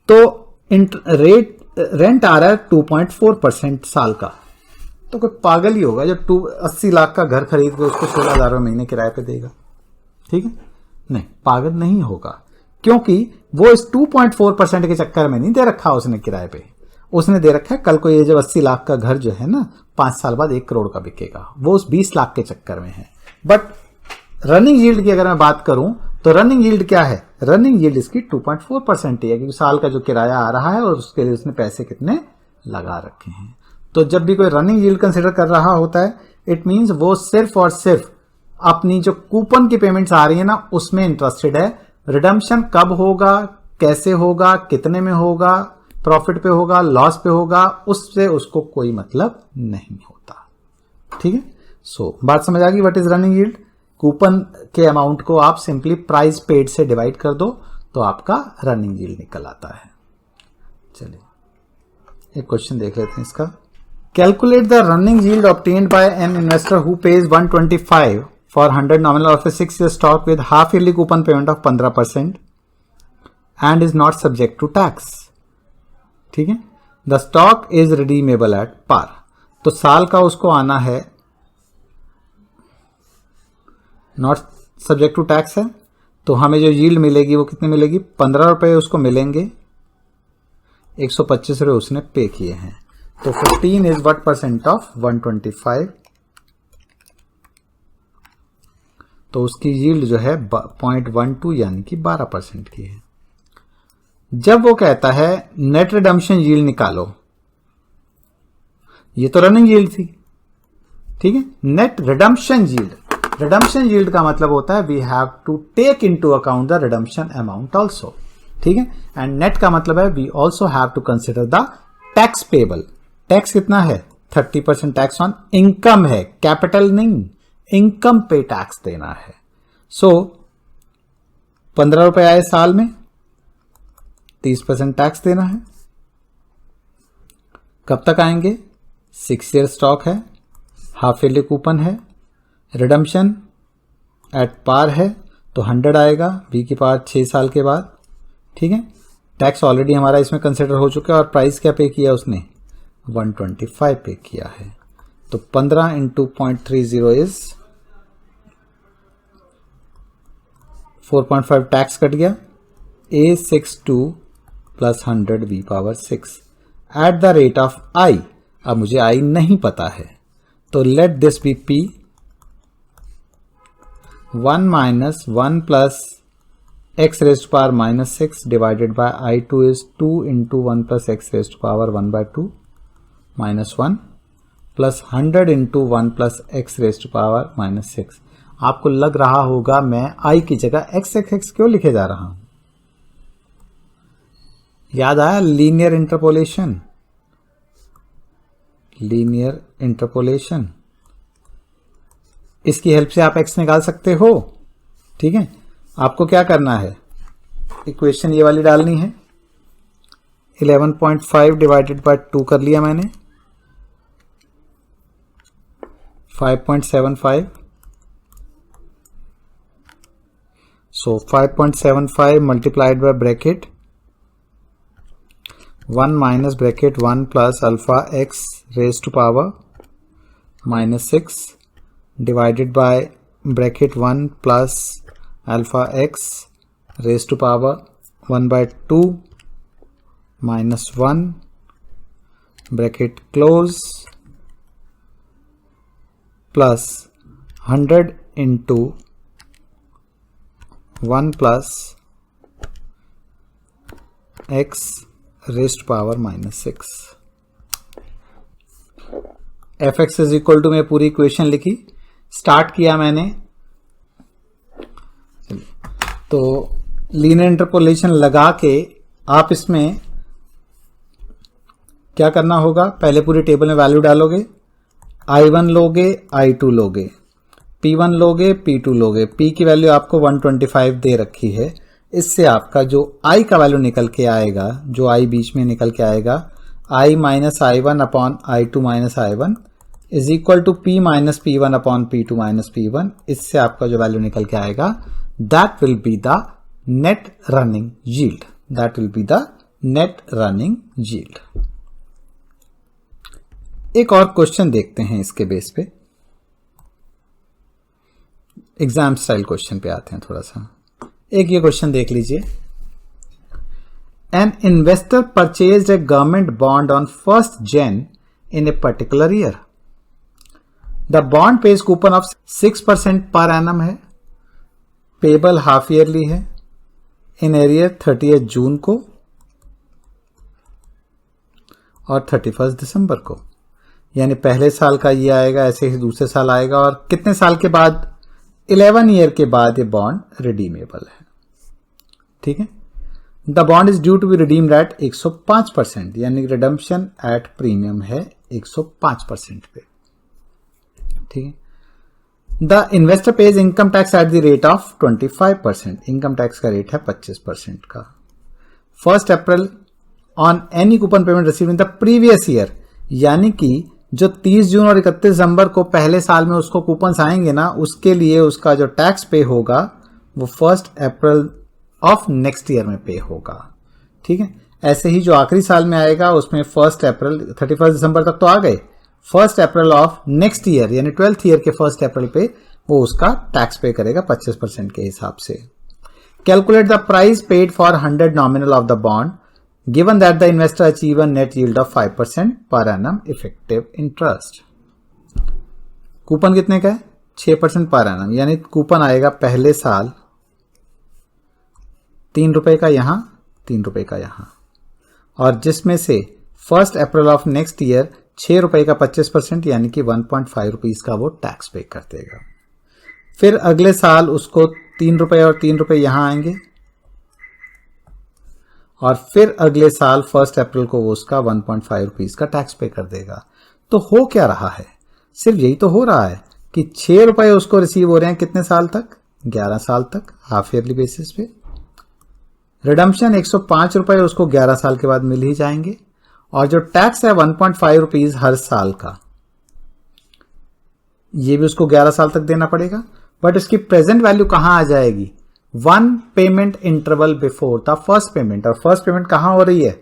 तो रेंट आ रहा है 2.4% साल का. तो कोई पागल ही होगा जो 80 लाख का घर खरीद के उसको 16,000 महीने किराए पे देगा. ठीक है. नहीं, पागल नहीं होगा, क्योंकि वो इस 2.4% के चक्कर में नहीं दे रखा उसने किराए पे, उसने दे रखा है कल को ये जो 80 लाख का घर जो है ना 5 साल बाद 1 करोड़ का बिकेगा, वो उस 20 लाख के चक्कर में है. बट रनिंग यील्ड की अगर मैं बात करूं तो रनिंग यील्ड क्या है? रनिंग यील्ड इसकी 2.4% ही है, क्योंकि साल का जो किराया आ रहा है और उसके लिए उसने पैसे कितने लगा रखे हैं. तो जब भी कोई रनिंग यील्ड कंसिडर कर रहा होता है, इट मींस वो सिर्फ और सिर्फ अपनी जो कूपन की पेमेंट्स आ रही है ना उसमें इंटरेस्टेड है. रिडम्पशन कब होगा, कैसे होगा, कितने में होगा, प्रॉफिट पे होगा, लॉस पे होगा, उससे उसको कोई मतलब नहीं होता. ठीक है. सो बात समझ आ गई. What is running yield? Coupon के अमाउंट को आप सिंपली प्राइस पेड से डिवाइड कर दो तो आपका रनिंग यील्ड निकल आता है. चलिए एक क्वेश्चन देख लेते हैं इसका. Calculate the running yield obtained by an investor who pays 125 for 100 nominal of a 6 year stock with half yearly coupon payment of 15% and is not subject to tax. ठीक है. The stock is redeemable at par. तो साल का उसको आना है, not subject to tax है, तो हमें जो यील्ड मिलेगी वो कितनी मिलेगी, 15 रुपये उसको मिलेंगे, 125 रुपये उसने पे किए हैं। तो 15 इज व्हाट परसेंट ऑफ 125, तो उसकी यील्ड जो है 0.12 यानी कि 12% की है। जब वो कहता है नेट रिडम्पशन यील्ड निकालो, ये तो रनिंग यील्ड थी, ठीक है। Net redemption yield, redemption yield का मतलब होता है we have to take into account the redemption amount also, ठीक है। एंड नेट का मतलब है we also have to consider the tax payable. Tax कितना है, 30% टैक्स ऑन इनकम है, कैपिटल नहीं, इनकम पे टैक्स देना है। सो 15 रुपए आए साल में, 30% टैक्स देना है। कब तक आएंगे, 6 ईयर स्टॉक है, हाफ ईयरली कूपन है, रिडम्पशन एट पार है तो 100 आएगा, v की पावर 6 साल के बाद, ठीक है। टैक्स ऑलरेडी हमारा इसमें कंसिडर हो चुका है और प्राइस क्या पे किया उसने, 125 पे किया है। तो 15 इंटू 0.30 इज 4.5 टैक्स कट गया, A62 plus 100 v power 6 at the rate of i। अब मुझे i नहीं पता है तो let this be p, 1 minus 1 plus x raised power minus 6 divided by i2 is 2 into 1 plus x raised power 1/2 minus 1 plus 100 into 1 plus x raised power minus 6। आपको लग रहा होगा मैं i की जगह x क्यों लिखे जा रहा हूं, याद आया लीनियर इंटरपोलेशन, लीनियर इंटरपोलेशन, इसकी हेल्प से आप x निकाल सकते हो, ठीक है। आपको क्या करना है, इक्वेशन ये वाली डालनी है, 11.5 डिवाइडेड बाय 2 कर लिया मैंने, 5.75, so 5.75 multiplied by bracket 1 minus bracket 1 plus alpha x raise to power minus 6 divided by bracket 1 plus alpha x raise to power 1/2 minus 1 bracket close plus 100 into 1 plus x raised power minus 6। F X is equal to, में पूरी equation लिखी, start किया मैंने, तो linear interpolation लगा के आप इसमें क्या करना होगा, पहले पूरी टेबल में वैल्यू डालोगे, I1 लोगे, I2 लोगे, P1 लोगे, P2 लोगे, P की वैल्यू आपको 125 दे रखी है, इससे आपका जो I का वैल्यू निकल के आएगा, जो I बीच में निकल के आएगा, I minus I1 upon I2 minus I1 is equal to P minus P1 upon P2 minus P1, इससे आपका जो वैल्यू निकल के आएगा that will be the net running yield, that will be the net running yield. एक और question देखते हैं इसके बेस पे, एग्जाम स्टाइल क्वेश्चन पे आते हैं थोड़ा सा। एक ये क्वेश्चन देख लीजिए, an investor purchased A government bond on 1st Jan in a particular year. The bond pays coupon of 6% per annum है, पेबल हाफ ईयरली है, इन एरियर 30 जून को और 31 दिसंबर को, यानी पहले साल का ये आएगा, ऐसे ही दूसरे साल आएगा, और कितने साल के बाद, 11 ईयर के बाद ये बॉन्ड रिडीमेबल है, ठीक है। The bond is due to be redeemed at 105%, यानी रिडम्पशन एट प्रीमियम है 105% पे, ठीक है। The investor pays income tax at the rate of 25%, income tax का रेट है 25% का। 1 April on any coupon payment receive in the previous year, यानी कि जो 30 जून और 31 दिसंबर को पहले साल में उसको कूपन्स आएंगे ना, उसके लिए उसका जो टैक्स पे होगा वो 1 अप्रैल ऑफ नेक्स्ट ईयर में पे होगा, ठीक है। ऐसे ही जो आखिरी साल में आएगा उसमें 1 अप्रैल 31 दिसंबर तक तो आ गए, 1 अप्रैल ऑफ नेक्स्ट ईयर यानी 12th ईयर के 1 अप्रैल पे वो उसका टैक्स पे करेगा 25% के हिसाब से। Calculate the price paid for 100 nominal of the bond given that the investor achieve a net yield of 5% per annum effective interest. Coupon कितने का है? 6% पर annum, यानी कूपन आएगा पहले साल 3 रुपए का यहां, 3 रुपए का यहां, और जिसमें से 1 अप्रैल ऑफ नेक्स्ट ईयर 6 रुपए का 25% यानी कि 1.5 रुपीज का वो टैक्स पे कर देगा। फिर अगले साल उसको 3 रुपए और 3 रुपए यहां आएंगे, और फिर अगले साल 1 अप्रैल को वो उसका 1.5 रुपीज का टैक्स पे कर देगा। तो हो क्या रहा है? सिर्फ यही तो हो रहा है कि 6 रुपए उसको रिसीव हो रहे हैं कितने साल तक? 11 साल तक, हाफ ईयरली बेसिस पे। रिडम्पशन 105 रुपए उसको 11 साल के बाद मिल ही जाएंगे, और जो टैक्स है 1.5 रुपीज हर साल का, ये भी उसको 11 साल तक देना पड़ेगा। बट इसकी प्रेजेंट वैल्यू कहां आ जाएगी? 1 payment interval before the first payment, और फर्स्ट पेमेंट कहां हो रही है?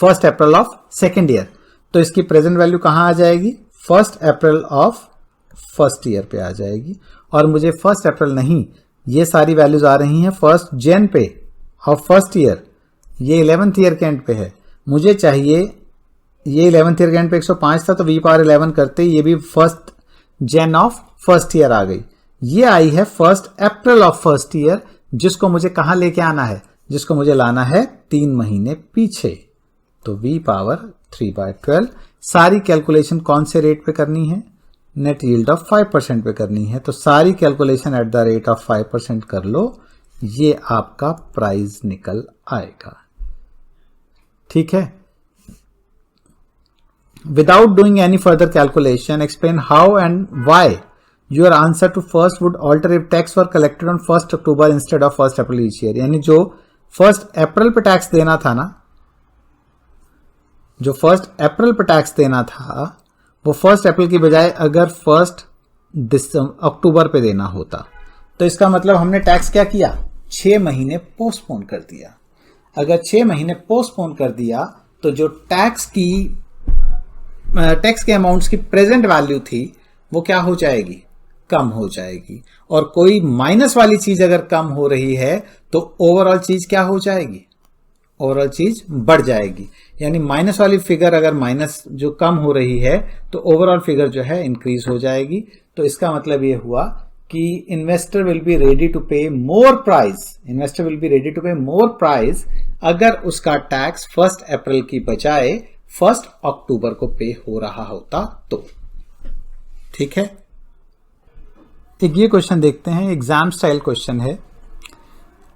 1 अप्रैल ऑफ सेकेंड ईयर। तो इसकी प्रेजेंट वैल्यू कहां आ जाएगी? 1 अप्रैल ऑफ फर्स्ट ईयर पे आ जाएगी। और मुझे 1 अप्रैल नहीं, ये सारी वैल्यूज आ रही हैं 1 जन पे ऑफ फर्स्ट ईयर, ये 11th ईयर के एंड पे है। मुझे चाहिए, ये 11th ईयर के एंड पे 105 था, तो v पावर 11 करते ये भी 1 जन ऑफ फर्स्ट ईयर आ गई। ये आई है 1 अप्रैल ऑफ फर्स्ट ईयर, जिसको मुझे कहां लेके आना है? जिसको मुझे लाना है 3 महीने पीछे। तो v पावर 3/12। सारी कैलकुलेशन कौन से रेट पे करनी है? नेट यील्ड ऑफ 5% पे करनी है। तो सारी calculation at the rate of 5% कर लो, ये आपका प्राइस निकल आएगा। ठीक है। Without doing any further calculation, explain how and why your answer to first would alter if tax were collected on 1 October instead of 1 April each year. यानी जो 1 अप्रैल पे टैक्स देना था ना, जो 1 अप्रैल पे टैक्स देना था, वो 1 अप्रैल की बजाय अगर 1 अक्टूबर पे देना होता, तो इसका मतलब हमने टैक्स क्या किया? 6 महीने पोस्टपोन कर दिया। अगर 6 महीने पोस्टपोन कर दिया, तो जो टैक्स के अमाउंट्स की प्रेजेंट वैल्यू थी वो क्या हो जाएगी? कम हो जाएगी। और कोई माइनस वाली चीज अगर कम हो रही है, तो ओवरऑल चीज क्या हो जाएगी? ओवरऑल चीज बढ़ जाएगी। यानी माइनस वाली फिगर अगर माइनस जो कम हो रही है, तो ओवरऑल फिगर जो है इंक्रीज हो जाएगी। तो इसका मतलब ये हुआ कि investor will be ready to pay more price, investor will be ready to pay more price अगर उसका टैक्स 1 अप्रैल की बजाय 1 अक्टूबर को पे हो रहा होता तो। ठीक है। एक ये क्वेश्चन देखते हैं, एग्जाम स्टाइल क्वेश्चन है।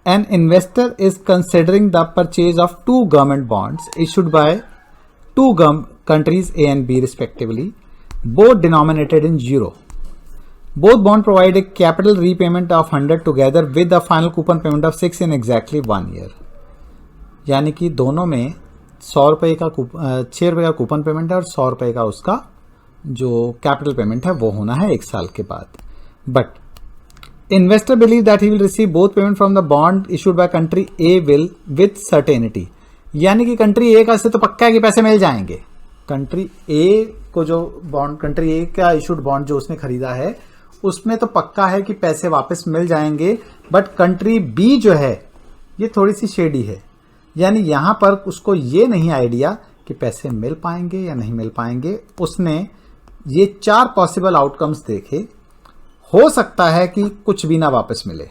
An investor is considering the purchase of 2 government bonds issued by 2 countries A and B respectively, both denominated in euro. Both bonds provide a capital repayment of 100 together with a final coupon payment of 6 in exactly 1 year. यानी कि दोनों में 6 रुपए का coupon payment है, और 100 रुपए का उसका जो कैपिटल पेमेंट है वो होना है 1 साल के बाद। But investor believes that he will receive both payment from the bond issued by country A will with certainty. यानी कि कंट्री ए का से तो पक्का है कि पैसे मिल जाएंगे। कंट्री ए को जो बॉन्ड, कंट्री ए का इशूड बॉन्ड जो उसने खरीदा है, उसमें तो पक्का है कि पैसे वापस मिल जाएंगे। बट कंट्री बी जो है ये थोड़ी सी शेडी है, यानी यहां पर उसको ये नहीं आइडिया कि पैसे मिल पाएंगे या नहीं मिल पाएंगे। उसने ये 4 पॉसिबल आउटकम्स देखे। हो सकता है कि कुछ भी ना वापस मिले,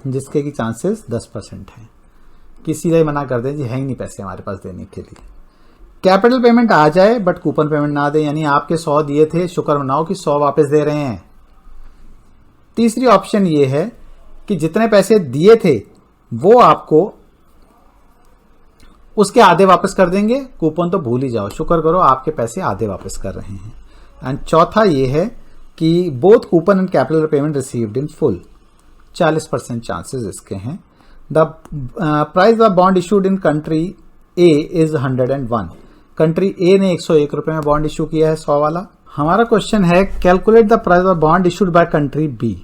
जिसके की चांसेस 10% हैं, कि सीधा ही मना कर दें जी है ही नहीं पैसे हमारे पास देने के लिए। कैपिटल पेमेंट आ जाए बट कूपन पेमेंट ना दे, यानी आपके 100 दिए थे, शुक्र मनाओ कि 100 वापस दे रहे हैं। तीसरी ऑप्शन ये है कि जितने पैसे दिए थे वो आपको उसके आधे वापस कर देंगे, कूपन तो भूल ही जाओ, शुक्र करो आपके पैसे आधे वापस कर रहे हैं। एंड चौथा ये है कि both coupon and capital payment received in full, 40% chances इसके हैं। The price of bond issued in country A is 101। Country A ने 101 रुपए में बॉन्ड इशू किया है 100 वाला। हमारा क्वेश्चन है calculate the price of bond issued by country B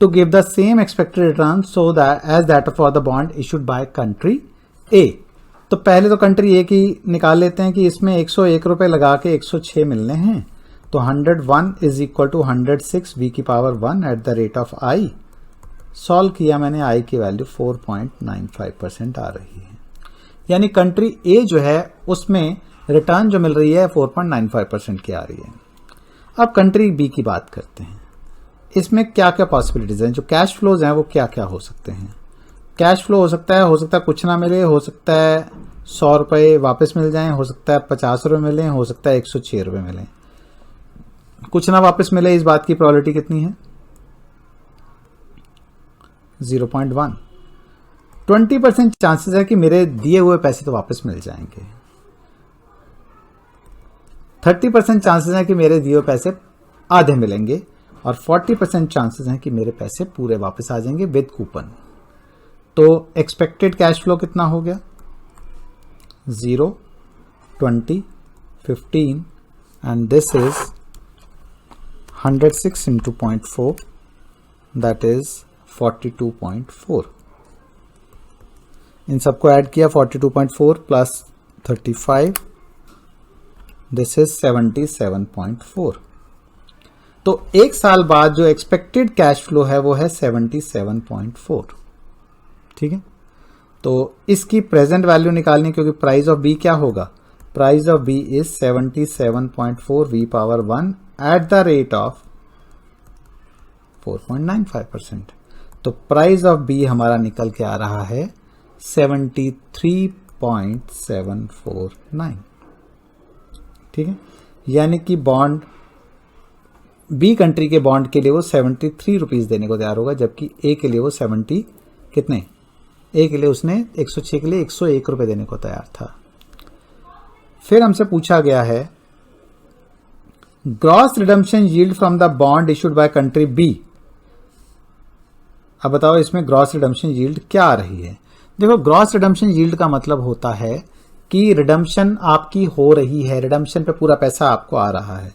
to give the same expected return so that as that for the bond issued by country A. तो पहले तो कंट्री ए की निकाल लेते हैं कि इसमें 101 रुपए लगा के 106 मिलने हैं, तो 101 इज इक्वल टू 106 v की power 1 at the rate of i। Solve किया मैंने, आई की वैल्यू 4.95% आ रही है। यानी कंट्री ए जो है उसमें रिटर्न जो मिल रही है 4.95% की आ रही है। अब कंट्री बी की बात करते हैं। इसमें क्या क्या पॉसिबिलिटीज हैं, जो कैश फ्लोज हैं वो क्या क्या हो सकते हैं। कैश फ्लो हो सकता है कुछ ना मिले, हो सकता है 100 रुपये वापस मिल जाएं, हो सकता है 50 रुपये मिले, हो सकता है 106 रुपये मिले। कुछ ना वापस मिले, इस बात की प्रोबेबिलिटी कितनी है? 0.1। 20% चांसेस है कि मेरे दिए हुए पैसे तो वापस मिल जाएंगे। 30% चांसेस है कि मेरे दिए हुए पैसे आधे मिलेंगे, और 40% चांसेस हैं कि मेरे पैसे पूरे वापस आ जाएंगे विद कूपन। तो एक्सपेक्टेड कैश फ्लो कितना हो गया? 0, 20, 15 and this is 106 into 0.4, that is 42.4। इन सबको ऐड किया, 42.4 प्लस 35, दिस इज 77.4। तो एक साल बाद जो एक्सपेक्टेड कैश फ्लो है वो है 77.4। ठीक है, तो इसकी प्रेजेंट वैल्यू निकालनी, क्योंकि प्राइस ऑफ बी क्या होगा? Price of B is 77.4 v power 1 at the rate of 4.95%। तो प्राइस ऑफ बी हमारा निकल के आ रहा है 73.749। ठीक है, यानी कि बॉन्ड बी कंट्री के बॉन्ड के लिए वो 73 रुपीज़ देने को तैयार होगा, जबकि ए के लिए वो 70 कितने? ए के लिए उसने 106 के लिए 101 रुपये देने को तैयार था। फिर हमसे पूछा गया है gross redemption yield from the bond issued by country B. अब बताओ इसमें ग्रॉस रिडम्पशन यील्ड क्या आ रही है? देखो, ग्रॉस रिडम्पशन यील्ड का मतलब होता है कि रिडम्पशन आपकी हो रही है, रिडम्पशन पे पूरा पैसा आपको आ रहा है।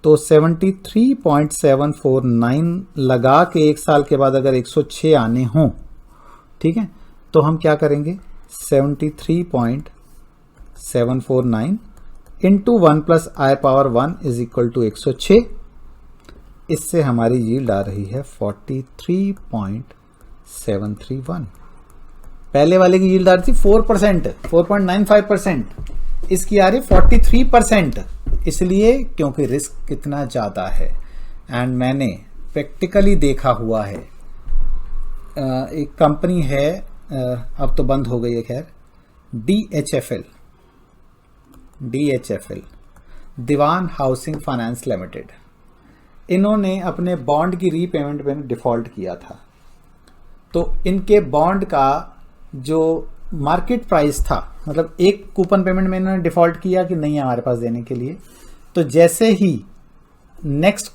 तो 73.749 लगा के एक साल के बाद अगर 106 आने हों, ठीक है, तो हम क्या करेंगे? 73.749 into 1 plus I power 1 is equal to 106। इससे हमारी यील्ड आ रही है 43.731। पहले वाले की यील्ड आ रही थी 4%, 4.95%, इसकी आ रही 43%। इसलिए क्योंकि रिस्क कितना ज़्यादा है। एंड मैंने प्रैक्टिकली देखा हुआ है, एक कंपनी है, अब तो बंद हो गई है खैर, DHFL, दीवान हाउसिंग फाइनेंस लिमिटेड। इन्होंने अपने बॉन्ड की रीपेमेंट में डिफ़ॉल्ट किया था। तो इनके बॉन्ड का जो मार्केट प्राइस था, मतलब एक कूपन पेमेंट में इन्होंने डिफ़ॉल्ट किया कि नहीं है हमारे पास देने के लिए, तो जैसे ही नेक्स्ट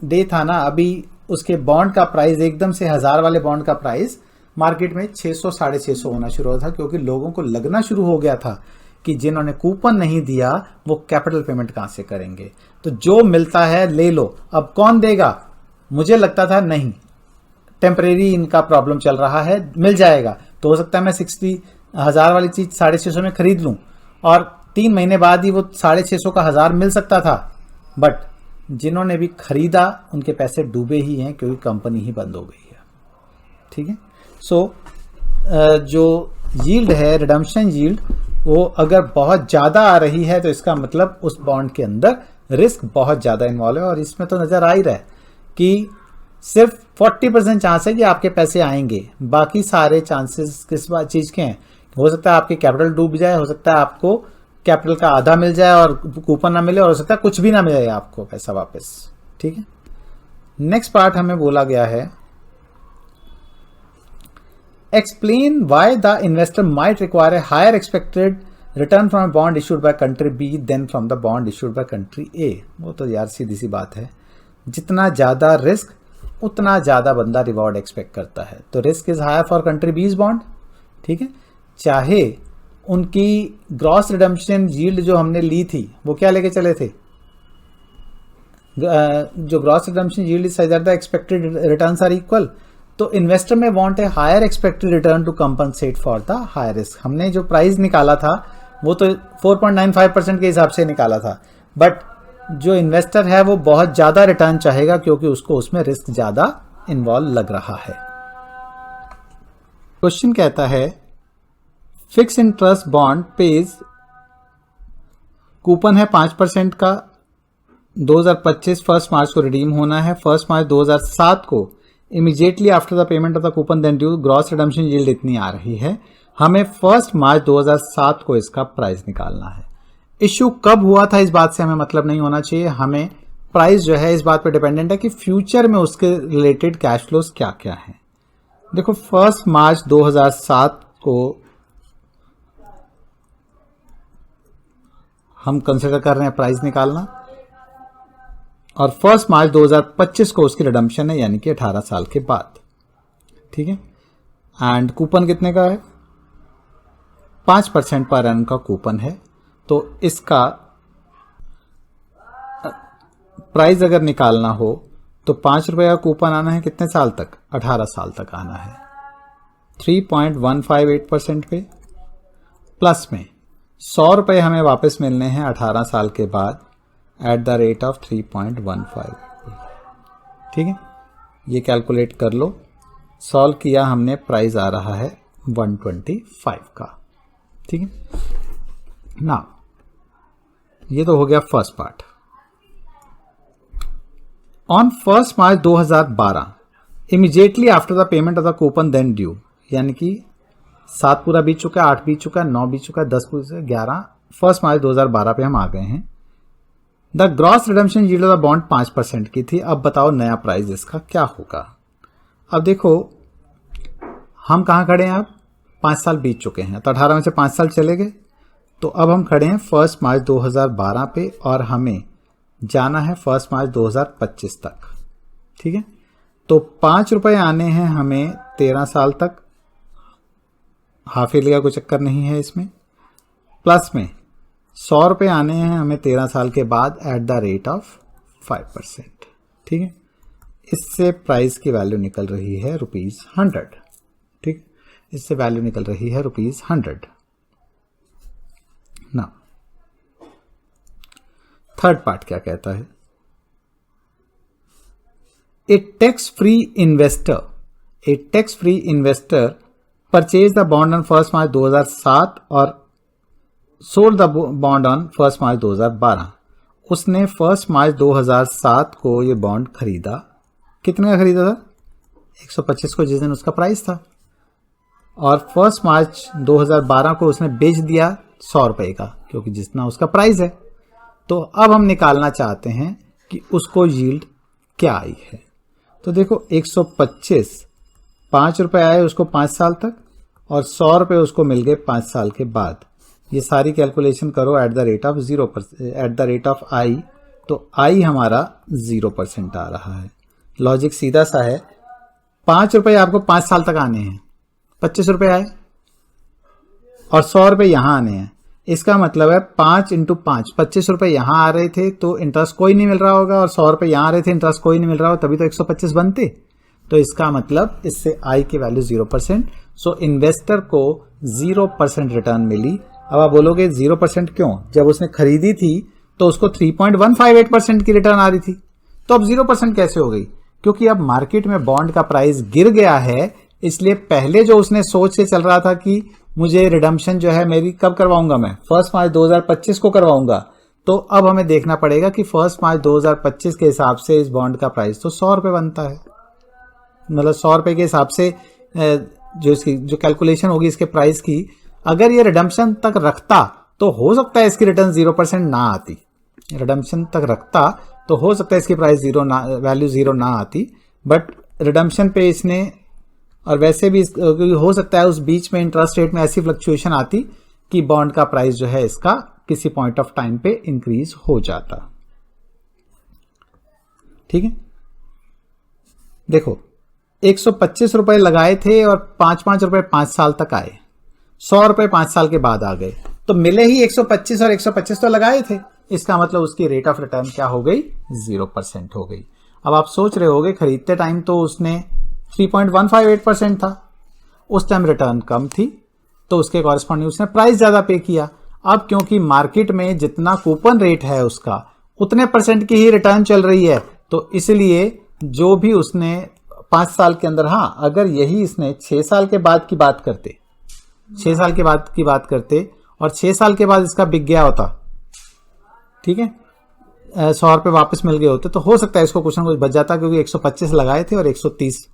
डे था ना, अभी उसके बॉन्ड का प्राइस एकदम से 1000 वाले बॉन्ड का प्राइस मार्केट में 600 650 होना शुरू हुआ था, क्योंकि लोगों को लगना शुरू हो गया था कि जिन्होंने कूपन नहीं दिया वो कैपिटल पेमेंट कहाँ से करेंगे, तो जो मिलता है ले लो, अब कौन देगा। मुझे लगता था नहीं, टेम्परेरी इनका प्रॉब्लम चल रहा है, मिल जाएगा, तो हो सकता है मैं 60,000 वाली चीज़ 650 में खरीद लूँ और 3 महीने बाद ही वो 650 का 1000 मिल सकता था। बट जिन्होंने भी खरीदा उनके पैसे डूबे ही हैं, क्योंकि कंपनी ही बंद हो गई है। ठीक है, सो जो यील्ड है, रिडम्पशन यील्ड, वो अगर बहुत ज़्यादा आ रही है तो इसका मतलब उस बॉन्ड के अंदर रिस्क बहुत ज़्यादा इन्वॉल्व है। और इसमें तो नज़र आ ही रहा है कि सिर्फ 40% चांस है कि आपके पैसे आएंगे, बाकी सारे चांसेस किस बात चीज़ के हैं? हो सकता है आपके कैपिटल डूब जाए, हो सकता है आपको कैपिटल का आधा मिल जाए और कूपन ना मिले, और हो सकता है कुछ भी ना मिले आपको पैसा वापस। ठीक है, नेक्स्ट पार्ट हमें बोला गया है, explain why the investor might require a higher expected return from bond issued by country B than from the bond issued by country A. वो तो यार सीधी सी बात है, जितना ज्यादा रिस्क उतना ज्यादा बंदा रिवॉर्ड एक्सपेक्ट करता है। तो risk is higher for country B's bond. ठीक है, चाहे उनकी ग्रॉस रिडम्पशन यील्ड जो हमने ली थी वो क्या लेके चले थे, जो gross redemption yield is the expected returns are equal, तो इन्वेस्टर में want a higher expected return to compensate for the higher risk. हमने जो प्राइस निकाला था वो तो 4.95% के हिसाब से निकाला था, बट जो इन्वेस्टर है वो बहुत ज़्यादा रिटर्न चाहेगा, क्योंकि उसको उसमें रिस्क ज़्यादा इन्वॉल्व लग रहा है। क्वेश्चन कहता है fix interest bond page, coupon है 5% का, 2025 फर्स्ट मार्च को रिडीम होना है, 1 मार्च 2007 को immediately after the payment of the coupon then due, gross redemption yield इतनी आ रही है। हमें 1 मार्च 2007 को इसका प्राइस निकालना है। इश्यू कब हुआ था इस बात से हमें मतलब नहीं होना चाहिए, हमें प्राइस जो है इस बात पर डिपेंडेंट है कि फ्यूचर में उसके रिलेटेड कैश फ्लोज क्या क्या हैं। देखो 1 मार्च 2007 को हम कंसिडर कर रहे हैं प्राइस निकालना, और 1 मार्च 2025 को उसकी रिडम्पशन है, यानी कि 18 साल के बाद। ठीक है, एंड कूपन कितने का है? 5% पर एनम का कूपन है। तो इसका प्राइस अगर निकालना हो तो 5 रुपये का कूपन आना है कितने साल तक? 18 साल तक आना है। 3.158% पे प्लस में 100 रुपये हमें वापस मिलने हैं 18 साल के बाद एट द रेट ऑफ 3.15। ठीक है, ये कैलकुलेट कर लो। सॉल्व किया हमने, प्राइस आ रहा है 125 का। ठीक है ना, ये तो हो गया first part. On 1 March 2012 immediately after the payment of the coupon then due, यानी कि 7 पूरा बीत चुका है, 8 बीत चुका है, 9 बीत चुका है, 10 पूरा 11, 1 मार्च 2012 पे हम आ गए हैं। The gross redemption yield of the bond 5% की थी। अब बताओ नया प्राइस इसका क्या होगा। अब देखो हम कहाँ खड़े हैं, अब 5 साल बीत चुके हैं, तो 18 में से 5 साल चले गए, तो अब हम खड़े हैं 1 मार्च 2012 पे, और हमें जाना है 1 मार्च 2025 तक। ठीक है, तो 5 रुपये आने हैं हमें 13 साल तक, हाफ ईयरली का कोई चक्कर नहीं है इसमें, प्लस में 100 रुपये आने हैं हमें 13 साल के बाद एट द रेट ऑफ 5%। ठीक है, इससे प्राइस की वैल्यू निकल रही है ₹100। ठीक, इससे वैल्यू निकल रही है ₹100 ना। थर्ड पार्ट क्या कहता है? A tax free investor purchase the bond on 1 March 2007 और sold the bond on 1 March 2012। उसने 1 मार्च 2007 को ये बॉन्ड खरीदा। कितने का खरीदा था? 125 को, जिस दिन उसका प्राइस था, और 1 मार्च 2012 को उसने बेच दिया 100 रुपये का, क्योंकि जितना उसका प्राइस है। तो अब हम निकालना चाहते हैं कि उसको यील्ड क्या आई है। तो देखो 125, 5 रुपये आए उसको 5 साल तक, और 100 रुपये उसको मिल गए 5 साल के बाद। ये सारी कैलकुलेशन करो at the rate of 0%, at the rate of I, तो आई हमारा 0% आ रहा है। लॉजिक सीधा सा है, 5 रुपये आपको 5 साल तक आने हैं, 25 रुपये आए, और 100 रुपये यहाँ आने हैं। इसका मतलब है 5 × 5, 25 रुपये यहाँ आ रहे थे तो इंटरेस्ट कोई नहीं मिल रहा होगा, और 100 रुपये यहाँ आ रहे थे इंटरेस्ट कोई नहीं मिल रहा होगा, तभी तो 125 बनते। तो इसका मतलब इससे आई की वैल्यू 0%। सो इन्वेस्टर को 0% रिटर्न मिली। अब आप बोलोगे 0% क्यों? जब उसने खरीदी थी तो उसको 3.158% की रिटर्न आ रही थी, तो अब 0% कैसे हो गई? क्योंकि अब मार्केट में बॉन्ड का प्राइस गिर गया है, इसलिए पहले जो उसने सोच से चल रहा था कि मुझे रिडम्पशन जो है मेरी कब करवाऊंगा, मैं 1 मार्च 2025 को करवाऊंगा, तो अब हमें देखना पड़ेगा कि 1 मार्च 2025 के हिसाब से इस बॉन्ड का प्राइस तो 100 रुपये बनता है। मतलब 100 रुपये के हिसाब से जो इसकी जो कैलकुलेशन होगी इसके प्राइस की, अगर ये रिडम्पशन तक रखता तो हो सकता है इसकी रिटर्न 0% ना आती। रिडम्पशन तक रखता तो हो सकता है इसकी प्राइस वैल्यू 0 ना आती, बट रिडम्पशन पे इसने, और वैसे भी हो सकता है उस बीच में इंटरेस्ट रेट में ऐसी फ्लक्चुएशन आती कि बॉन्ड का प्राइस जो है इसका किसी पॉइंट ऑफ टाइम पे इंक्रीज हो जाता। ठीक है, देखो 125 रुपए लगाए थे और 5-5 रुपए 5 साल तक आए, 100 रुपए 5 साल के बाद आ गए, तो मिले ही 125 और 125 तो लगाए थे। इसका मतलब उसकी रेट ऑफ रिटर्न क्या हो गई? 0% हो गई। अब आप सोच रहे होगे खरीदते टाइम तो उसने 3.158% था, उस टाइम रिटर्न कम थी, तो उसके कॉरेस्पॉन्डिंग उसने प्राइस ज्यादा पे किया। अब क्योंकि मार्केट में जितना कूपन रेट है उसका उतने % की ही रिटर्न चल रही है, तो इसलिए जो भी उसने 5 साल के अंदर, हाँ अगर यही इसने 6 साल के बाद की बात करते, 6 साल के बाद की बात करते और 6 साल के बाद इसका बिक गया होता, ठीक है, 100 रुपये वापस मिल गए होते, तो हो सकता है इसको कुछ ना कुछ बच जाता, क्योंकि 125 लगाए थे और 130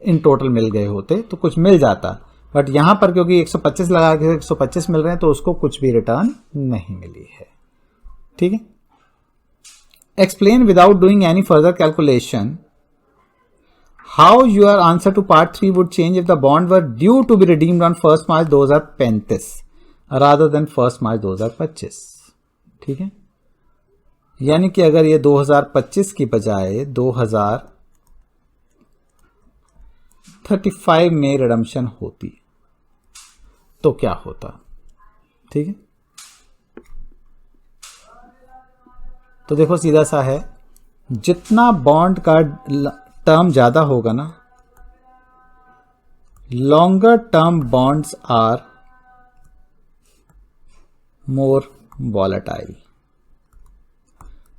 इन टोटल मिल गए होते तो कुछ मिल जाता। बट यहाँ पर क्योंकि 125 लगा के 125 मिल रहे हैं तो उसको कुछ भी रिटर्न नहीं मिली है, ठीक है। Explain without doing any further calculation how your answer to part 3 would change if the bond were due to be redeemed on 1 March 2035 rather than 1 March 2025, ठीक है। यानी कि अगर ये 2025 की बजाय 2035 में रिडम्पशन होती तो क्या होता, ठीक है। तो देखो सीधा सा है, जितना बॉन्ड का टर्म ज्यादा होगा ना, longer term bonds are more volatile.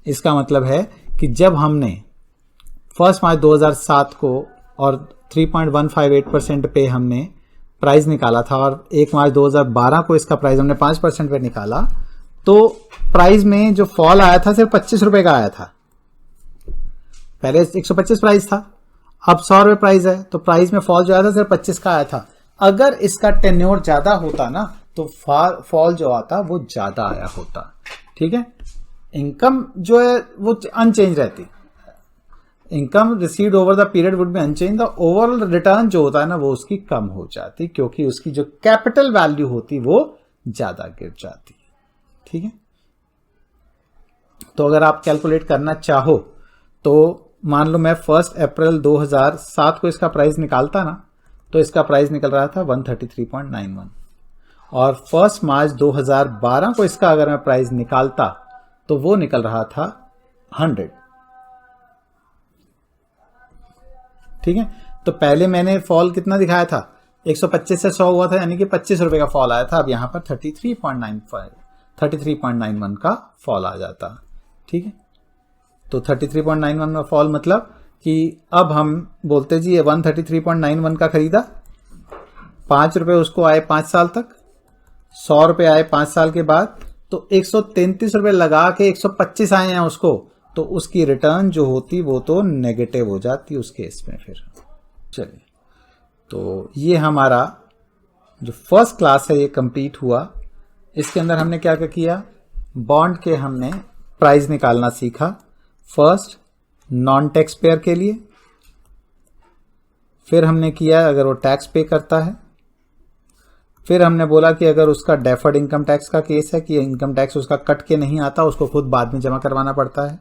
इसका मतलब है कि जब हमने 1 मार्च 2007 को और 3.158% पे हमने प्राइस निकाला था और 1 मार्च 2012 को इसका प्राइस हमने 5% पे निकाला, तो प्राइस में जो फॉल आया था सिर्फ 25 रुपए का आया था। पहले 125 प्राइस था, अब 100 रुपए प्राइस है, तो प्राइस में फॉल जो आया था सिर्फ 25 का आया था। अगर इसका टेन्योर ज्यादा होता ना तो फॉल जो आता वो ज्यादा आया होता, ठीक है। इनकम जो है वो अनचेंज रहती, income received over the period would be unchanged, the overall return जो होता है ना वो उसकी कम हो जाती, क्योंकि उसकी जो कैपिटल वैल्यू होती वो ज्यादा गिर जाती, ठीक है। तो अगर आप कैलकुलेट करना चाहो तो मान लो मैं 1 अप्रैल 2007 को इसका प्राइस निकालता ना, तो इसका प्राइस निकल रहा था 133.91 और 1 मार्च 2012 को इसका अगर मैं प्राइस निकालता तो वो निकल रहा था 100, ठीक है। तो पहले मैंने फॉल कितना दिखाया था, 125 से 100 हुआ था, यानी कि 25 रुपए का फॉल आया था। अब यहां पर 33.91 का फॉल आ जाता, ठीक है। तो 33.91 का फॉल मतलब कि अब हम बोलते जी ये 133.91 का खरीदा, 5 रुपए उसको आए 5 साल तक, 100 रुपए आए 5 साल के बाद, तो 133 रुपए लगा के 125 आए हैं उसको, तो उसकी रिटर्न जो होती वो तो नेगेटिव हो जाती उस केस में। फिर चलिए, तो ये हमारा जो फर्स्ट क्लास है ये कंप्लीट हुआ। इसके अंदर हमने क्या क्या किया, बॉन्ड के हमने प्राइस निकालना सीखा, फर्स्ट नॉन टैक्स पेयर के लिए, फिर हमने किया अगर वो टैक्स पे करता है, फिर हमने बोला कि अगर उसका डेफर्ड इनकम टैक्स का केस है कि इनकम टैक्स उसका कट के नहीं आता, उसको खुद बाद में जमा करवाना पड़ता है।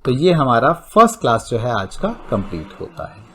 तो ये हमारा फर्स्ट क्लास जो है आज का कंप्लीट होता है।